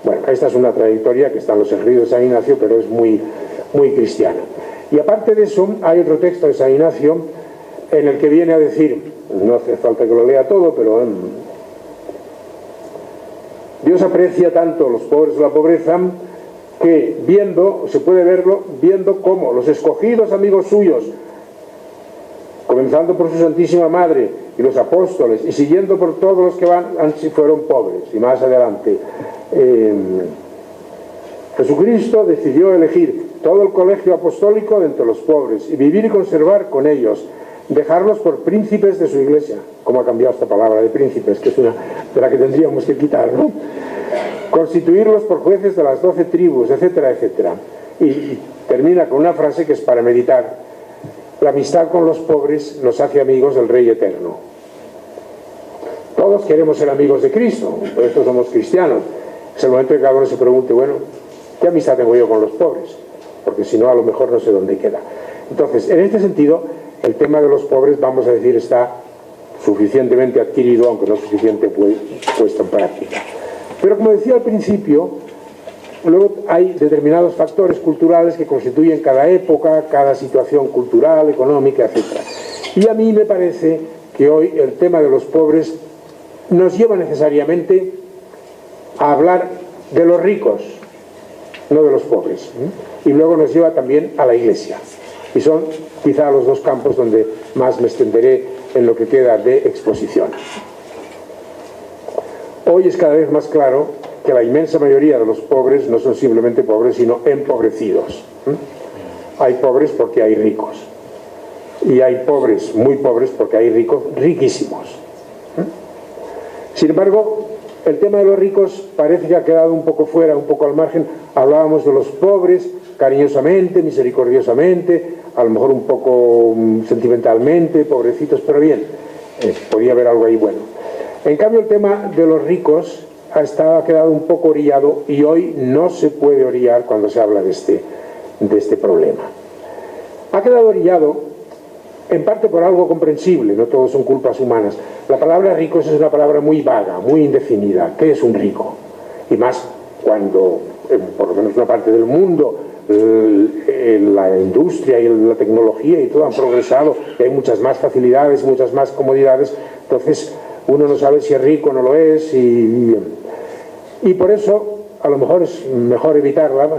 Bueno, esta es una trayectoria que está en los escritos de San Ignacio, pero es muy cristiana. Y aparte de eso, hay otro texto de San Ignacio en el que viene a decir, no hace falta que lo lea todo, pero Dios aprecia tanto a los pobres de la pobreza que se puede verlo viendo cómo los escogidos amigos suyos, comenzando por su Santísima Madre y los apóstoles, y siguiendo por todos los que fueron pobres, y más adelante, Jesucristo decidió elegir todo el colegio apostólico de entre los pobres y vivir y conservar con ellos, dejarlos por príncipes de su iglesia. ¿Cómo ha cambiado esta palabra de príncipes? Que es una de la que tendríamos que quitar, ¿no? Constituirlos por jueces de las 12 tribus, etcétera, etcétera. Y termina con una frase que es para meditar: la amistad con los pobres nos hace amigos del Rey Eterno. Todos queremos ser amigos de Cristo, por eso somos cristianos. Es el momento que cada uno se pregunte, bueno, ¿qué amistad tengo yo con los pobres? Porque si no, a lo mejor no sé dónde queda. Entonces, en este sentido, el tema de los pobres, vamos a decir, está suficientemente adquirido, aunque no suficiente puesto en práctica. Pero como decía al principio, luego hay determinados factores culturales que constituyen cada época, cada situación cultural, económica, etc. Y a mí me parece que hoy el tema de los pobres nos lleva necesariamente a hablar de los ricos, no de los pobres, y luego nos lleva también a la Iglesia. Y son quizá los dos campos donde más me extenderé en lo que queda de exposición. Hoy es cada vez más claro que la inmensa mayoría de los pobres no son simplemente pobres, sino empobrecidos. Hay pobres porque hay ricos. Y hay pobres, muy pobres, porque hay ricos riquísimos. Sin embargo, el tema de los ricos parece que ha quedado un poco fuera, un poco al margen. Hablábamos de los pobres cariñosamente, misericordiosamente, a lo mejor un poco sentimentalmente, pobrecitos, pero bien, podía haber algo ahí bueno. En cambio, el tema de los ricos ha quedado un poco orillado, y hoy no se puede orillar cuando se habla de este problema. Ha quedado orillado en parte por algo comprensible, no todos son culpas humanas. La palabra ricos es una palabra muy vaga, muy indefinida. ¿Qué es un rico? Y más cuando, por lo menos una parte del mundo, la industria y la tecnología y todo han progresado, hay muchas más facilidades, muchas más comodidades, entonces uno no sabe si es rico o no lo es, y por eso a lo mejor es mejor evitarla.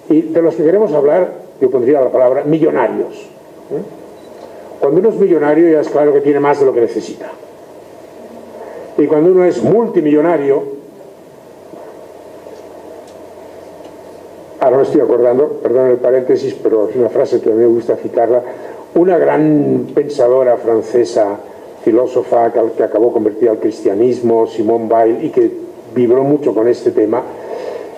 Y de los que queremos hablar, yo pondría la palabra millonarios. Cuando uno es millonario ya es claro que tiene más de lo que necesita. Y cuando uno es multimillonario, ahora me estoy acordando, perdón el paréntesis, pero es una frase que a mí me gusta citarla, una gran pensadora francesa, filósofa, que acabó convertida al cristianismo, Simone Weil, y que vibró mucho con este tema,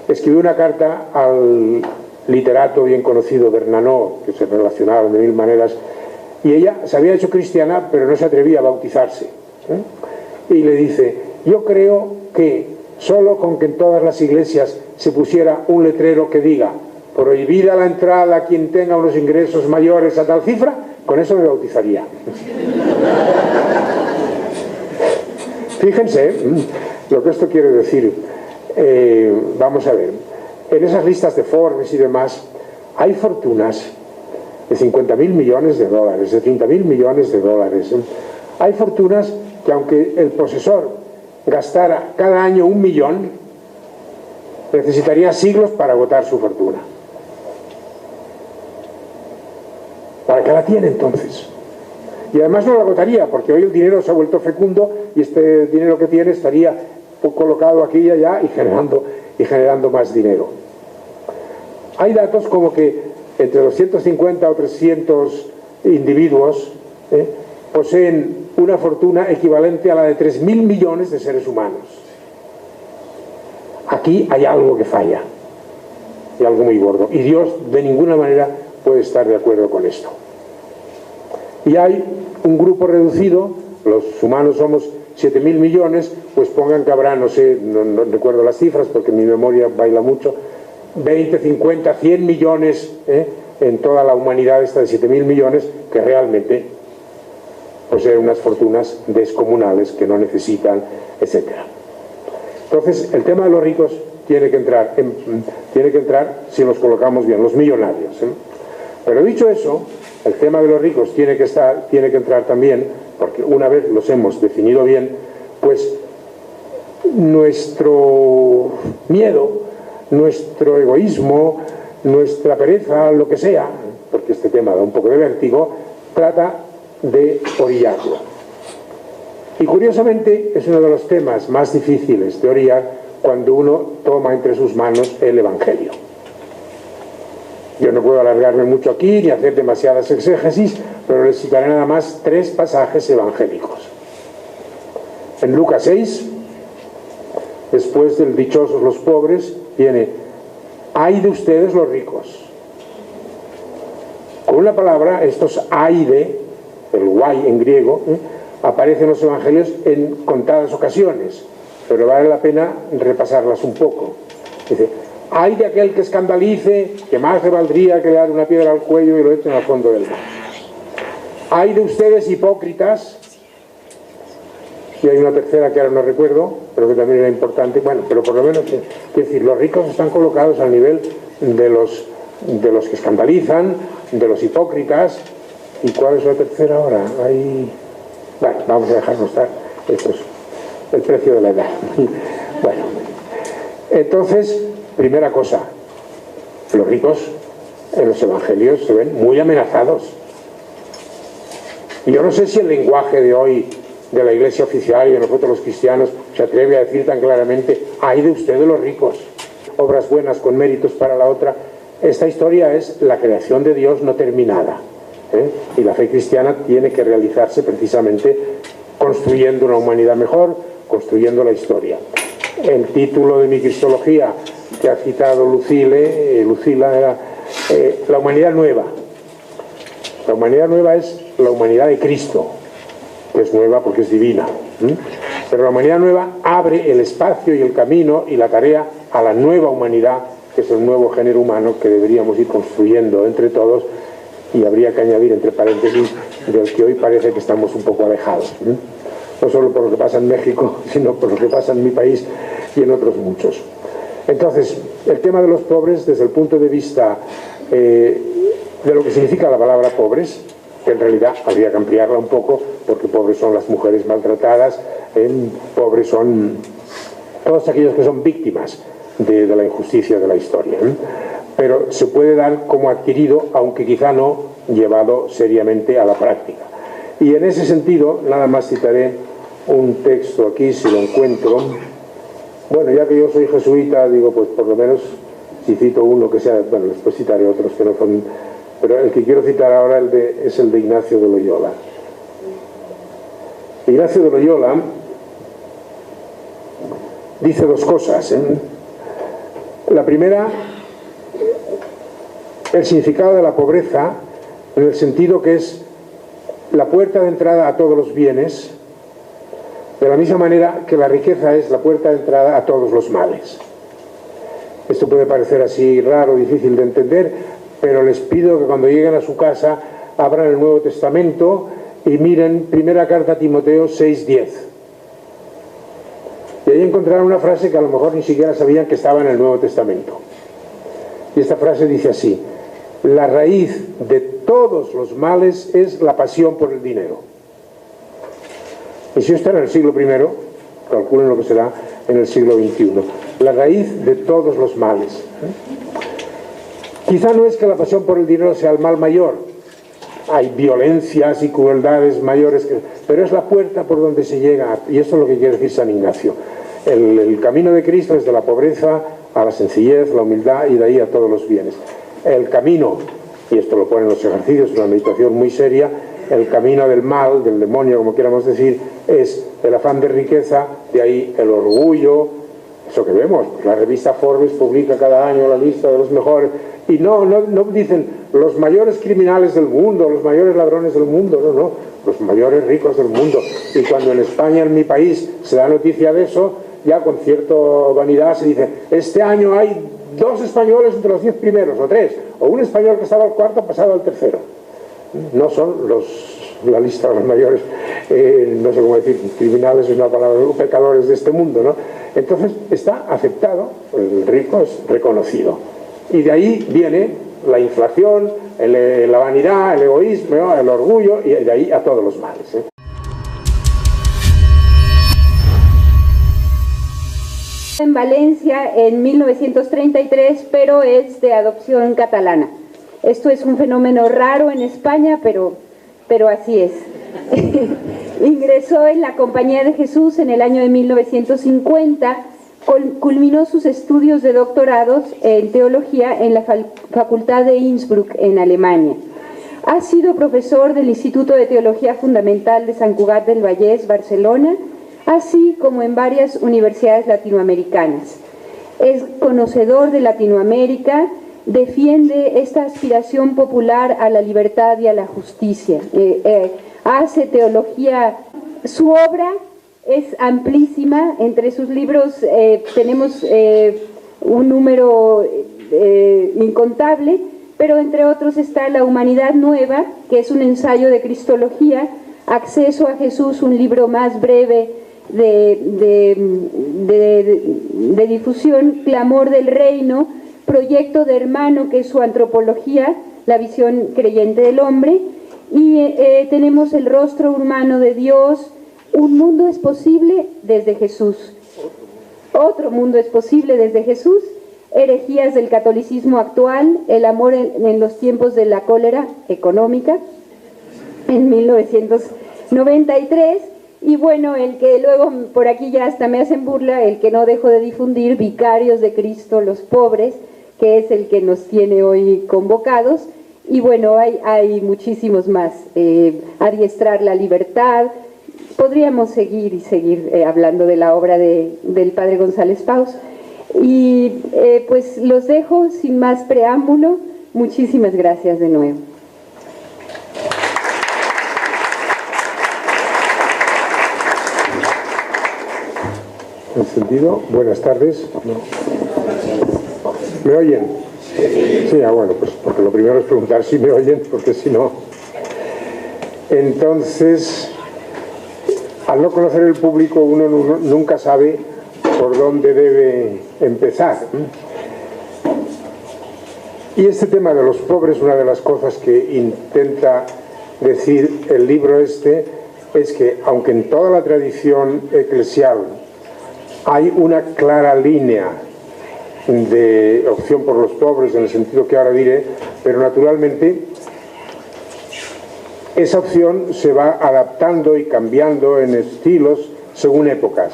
escribió una carta al literato bien conocido Bernanos, que se relacionaban de mil maneras, y ella se había hecho cristiana, pero no se atrevía a bautizarse. Y le dice: yo creo que solo con que en todas las iglesias se pusiera un letrero que diga prohibida la entrada a quien tenga unos ingresos mayores a tal cifra, con eso me bautizaría. Fíjense lo que esto quiere decir. Vamos a ver, en esas listas de Forbes y demás hay fortunas de 50.000 millones de dólares, de 30.000 millones de dólares. Hay fortunas que, aunque el posesor gastara cada año 1 millón, necesitaría siglos para agotar su fortuna. ¿Para qué la tiene entonces? Y además no la agotaría, porque hoy el dinero se ha vuelto fecundo, y este dinero que tiene estaría colocado aquí y allá y generando más dinero. Hay datos como que entre los 150 o 300 individuos poseen una fortuna equivalente a la de 3.000 millones de seres humanos. Aquí hay algo que falla, y algo muy gordo, y Dios de ninguna manera puede estar de acuerdo con esto. Y hay un grupo reducido, los humanos somos 7.000 millones, pues pongan que habrá, no sé, no recuerdo las cifras porque mi memoria baila mucho, 20, 50, 100 millones en toda la humanidad esta de 7.000 millones, que realmente poseen unas fortunas descomunales que no necesitan, etc. Entonces, el tema de los ricos tiene que entrar si los colocamos bien, los millonarios. Pero dicho eso, el tema de los ricos tiene que entrar también, porque una vez los hemos definido bien, pues nuestro miedo, nuestro egoísmo, nuestra pereza, lo que sea, porque este tema da un poco de vértigo, trata de orillarlo. Y curiosamente es uno de los temas más difíciles de orillar cuando uno toma entre sus manos el Evangelio. Yo no puedo alargarme mucho aquí ni hacer demasiadas exégesis, pero les citaré nada más 3 pasajes evangélicos. En Lucas 6, después del dichosos los pobres, viene: ay de ustedes los ricos. Con una palabra, estos ay de, el guay en griego, aparecen en los evangelios en contadas ocasiones, pero vale la pena repasarlas un poco. Dice: ay de aquel que escandalice, que más le valdría que le dar una piedra al cuello y lo echen al fondo del mar. Ay de ustedes hipócritas. Y hay una tercera que ahora no recuerdo, pero que también era importante. Bueno, pero por lo menos, es decir, los ricos están colocados al nivel de los que escandalizan, de los hipócritas. ¿Y cuál es la tercera ahora? Bueno, vamos a dejarlo estar. Esto es el precio de la edad. Bueno, entonces, primera cosa, los ricos en los evangelios se ven muy amenazados. Y yo no sé si el lenguaje de hoy de la iglesia oficial y de nosotros los cristianos se atreve a decir tan claramente: ay de ustedes los ricos, obras buenas con méritos para la otra. Esta historia es la creación de Dios no terminada, y la fe cristiana tiene que realizarse precisamente construyendo una humanidad mejor, construyendo la historia. El título de mi cristología que ha citado Lucila era La humanidad nueva. La humanidad nueva es la humanidad de Cristo, que es nueva porque es divina. Pero la humanidad nueva abre el espacio y el camino y la tarea a la nueva humanidad, que es el nuevo género humano que deberíamos ir construyendo entre todos, y habría que añadir entre paréntesis del que hoy parece que estamos un poco alejados. No solo por lo que pasa en México, sino por lo que pasa en mi país y en otros muchos. Entonces, el tema de los pobres, desde el punto de vista de lo que significa la palabra pobres, que en realidad habría que ampliarla un poco, porque pobres son las mujeres maltratadas, pobres son todos aquellos que son víctimas de la injusticia de la historia. Pero se puede dar como adquirido, aunque quizá no llevado seriamente a la práctica. Y en ese sentido, nada más citaré un texto aquí, si lo encuentro. Bueno, ya que yo soy jesuita, digo, pues por lo menos, si cito uno que sea, bueno, después citaré otros que no son, pero el que quiero citar ahora es el de Ignacio de Loyola. Ignacio de Loyola dice 2 cosas. La primera, el significado de la pobreza, en el sentido que es la puerta de entrada a todos los bienes, de la misma manera que la riqueza es la puerta de entrada a todos los males. Esto puede parecer así raro, difícil de entender, pero les pido que cuando lleguen a su casa abran el Nuevo Testamento y miren primera carta a Timoteo 6:10. Y ahí encontrarán una frase que a lo mejor ni siquiera sabían que estaba en el Nuevo Testamento. Y esta frase dice así: la raíz de todos los males es la pasión por el dinero. Y si esto era en el siglo I, calculen lo que será en el siglo XXI. La raíz de todos los males. Quizá no es que la pasión por el dinero sea el mal mayor. Hay violencias y crueldades mayores, pero es la puerta por donde se llega. Y esto es lo que quiere decir San Ignacio. El camino de Cristo es de la pobreza a la sencillez, la humildad y de ahí a todos los bienes. El camino, y esto lo ponen los ejercicios, una meditación muy seria, el camino del mal, del demonio, como quieramos decir, es el afán de riqueza, de ahí el orgullo, eso que vemos. La revista Forbes publica cada año la lista de los mejores, y no dicen los mayores criminales del mundo, los mayores ladrones del mundo, no, los mayores ricos del mundo. Y cuando en España, en mi país, se da noticia de eso, ya con cierta vanidad se dice: este año hay 2 españoles entre los 10 primeros, o 3, o un español que estaba al cuarto pasado al tercero. No son la lista de los mayores, no sé cómo decir, criminales es una palabra, pecadores de este mundo, ¿no? Entonces está aceptado, el rico es reconocido. Y de ahí viene la inflación, la vanidad, el egoísmo, el orgullo, y de ahí a todos los males. En Valencia en 1933, pero es de adopción catalana. Esto es un fenómeno raro en España, pero así es. Ingresó en la Compañía de Jesús en el año de 1950, culminó sus estudios de doctorados en teología en la Facultad de Innsbruck, en Alemania. Ha sido profesor del Instituto de Teología Fundamental de Sant Cugat del Vallès, Barcelona, así como en varias universidades latinoamericanas. Es conocedor de Latinoamérica, defiende esta aspiración popular a la libertad y a la justicia. Hace teología. Su obra es amplísima. Entre sus libros tenemos un número incontable, pero entre otros está La Humanidad Nueva, que es un ensayo de cristología, Acceso a Jesús, un libro más breve de difusión, Clamor del Reino, Proyecto de Hermano, que es su antropología, la visión creyente del hombre, y tenemos El rostro humano de Dios, Un mundo es posible desde Jesús, Otro mundo es posible desde Jesús, Herejías del catolicismo actual, El amor en los tiempos de la cólera económica, en 1993, y bueno, el que luego por aquí ya hasta me hacen burla, el que no dejo de difundir, Vicarios de Cristo, los pobres, que es el que nos tiene hoy convocados, y bueno, hay muchísimos más. Adiestrar la libertad. Podríamos seguir y seguir hablando de la obra del padre González Paus, y pues los dejo sin más preámbulo. Muchísimas gracias de nuevo. ¿Encendido? Buenas tardes. ¿Me oyen? Sí, bueno, pues porque lo primero es preguntar si me oyen, porque si no... Entonces, al no conocer el público, uno nunca sabe por dónde debe empezar. Y este tema de los pobres, una de las cosas que intenta decir el libro este, es que aunque en toda la tradición eclesial hay una clara línea de opción por los pobres, en el sentido que ahora diré, pero naturalmente esa opción se va adaptando y cambiando en estilos según épocas.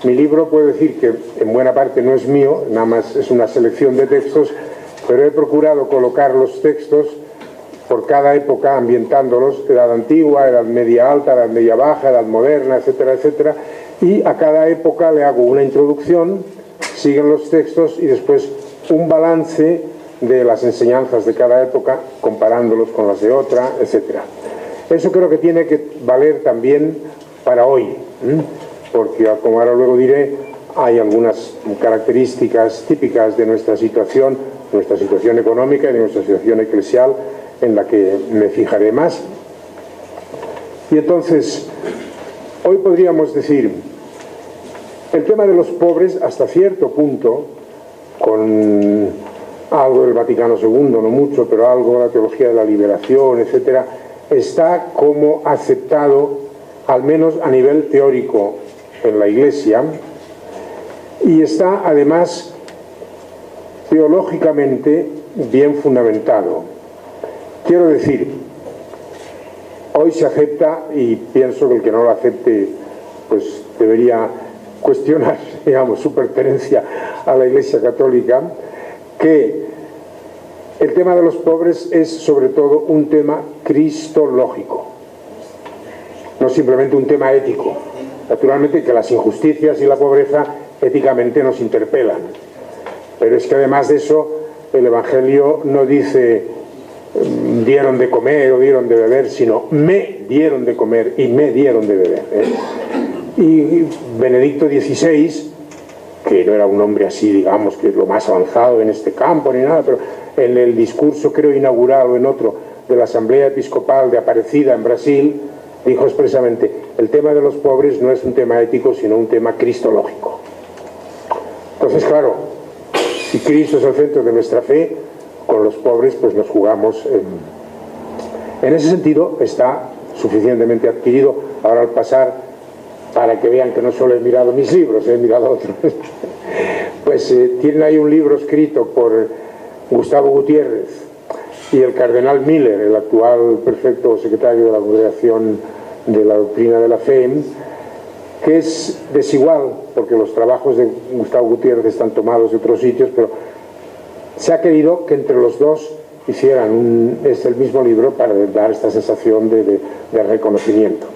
Mi libro, puedo decir que en buena parte no es mío, nada más es una selección de textos, pero he procurado colocar los textos por cada época, ambientándolos, edad antigua, edad media alta, edad media baja, edad moderna, etcétera, etcétera, y a cada época le hago una introducción, siguen los textos y después un balance de las enseñanzas de cada época, comparándolos con las de otra, etcétera. Eso creo que tiene que valer también para hoy, porque como ahora luego diré, hay algunas características típicas de nuestra situación económica y de nuestra situación eclesial, en la que me fijaré más. Y entonces, hoy podríamos decir, el tema de los pobres hasta cierto punto, con algo del Vaticano II, no mucho, pero algo de la teología de la liberación, etcétera, está como aceptado, al menos a nivel teórico, en la Iglesia, y está además teológicamente bien fundamentado. Quiero decir, hoy se acepta, y pienso que el que no lo acepte pues debería cuestionar, digamos, su pertenencia a la Iglesia Católica, que el tema de los pobres es sobre todo un tema cristológico, no simplemente un tema ético. Naturalmente que las injusticias y la pobreza éticamente nos interpelan, pero es que además de eso el Evangelio no dice dieron de comer o dieron de beber, sino me dieron de comer y me dieron de beber, Y Benedicto XVI, que no era un hombre así, digamos, que es lo más avanzado en este campo ni nada, pero en el discurso, creo, inaugural o en otro de la Asamblea Episcopal de Aparecida en Brasil, dijo expresamente, el tema de los pobres no es un tema ético, sino un tema cristológico. Entonces, claro, si Cristo es el centro de nuestra fe, con los pobres pues nos jugamos. En ese sentido está suficientemente adquirido. Ahora al pasar, para que vean que no solo he mirado mis libros, he mirado otros, pues tienen ahí un libro escrito por Gustavo Gutiérrez y el cardenal Miller, el actual prefecto secretario de la Congregación de la Doctrina de la Fe, que es desigual, porque los trabajos de Gustavo Gutiérrez están tomados de otros sitios, pero se ha querido que entre los dos hicieran el mismo libro para dar esta sensación de reconocimiento.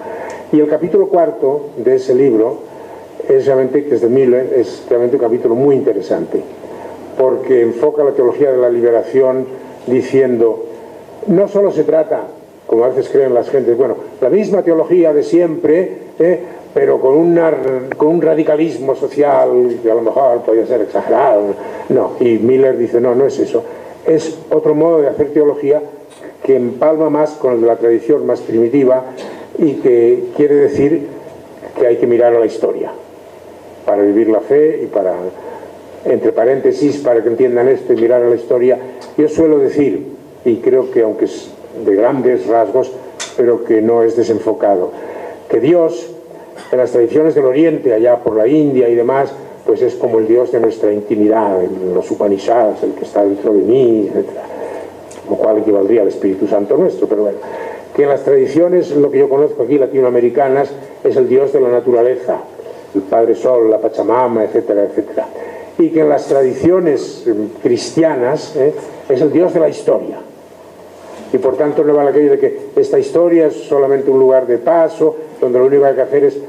Y el capítulo cuarto de ese libro es realmente, que es de Miller, es realmente un capítulo muy interesante, porque enfoca la teología de la liberación diciendo, no solo se trata, como a veces creen las gentes, bueno, la misma teología de siempre, pero con un radicalismo social que a lo mejor podría ser exagerado. No, y Miller dice, no, no es eso. Es otro modo de hacer teología que empalma más con el de la tradición más primitiva y que quiere decir que hay que mirar a la historia para vivir la fe y para, entre paréntesis, para que entiendan esto y mirar a la historia. Yo suelo decir, y creo que aunque es de grandes rasgos, pero que no es desenfocado, que Dios, en las tradiciones del Oriente, allá por la India y demás, pues es como el Dios de nuestra intimidad, en los Upanishads, el que está dentro de mí, etc. Lo cual equivaldría al Espíritu Santo nuestro, pero bueno. Que en las tradiciones, lo que yo conozco aquí, latinoamericanas, es el Dios de la naturaleza, el Padre Sol, la Pachamama, etcétera, etcétera. Y que en las tradiciones cristianas es el Dios de la historia. Y por tanto no vale aquello de que esta historia es solamente un lugar de paso, donde lo único que hay que hacer es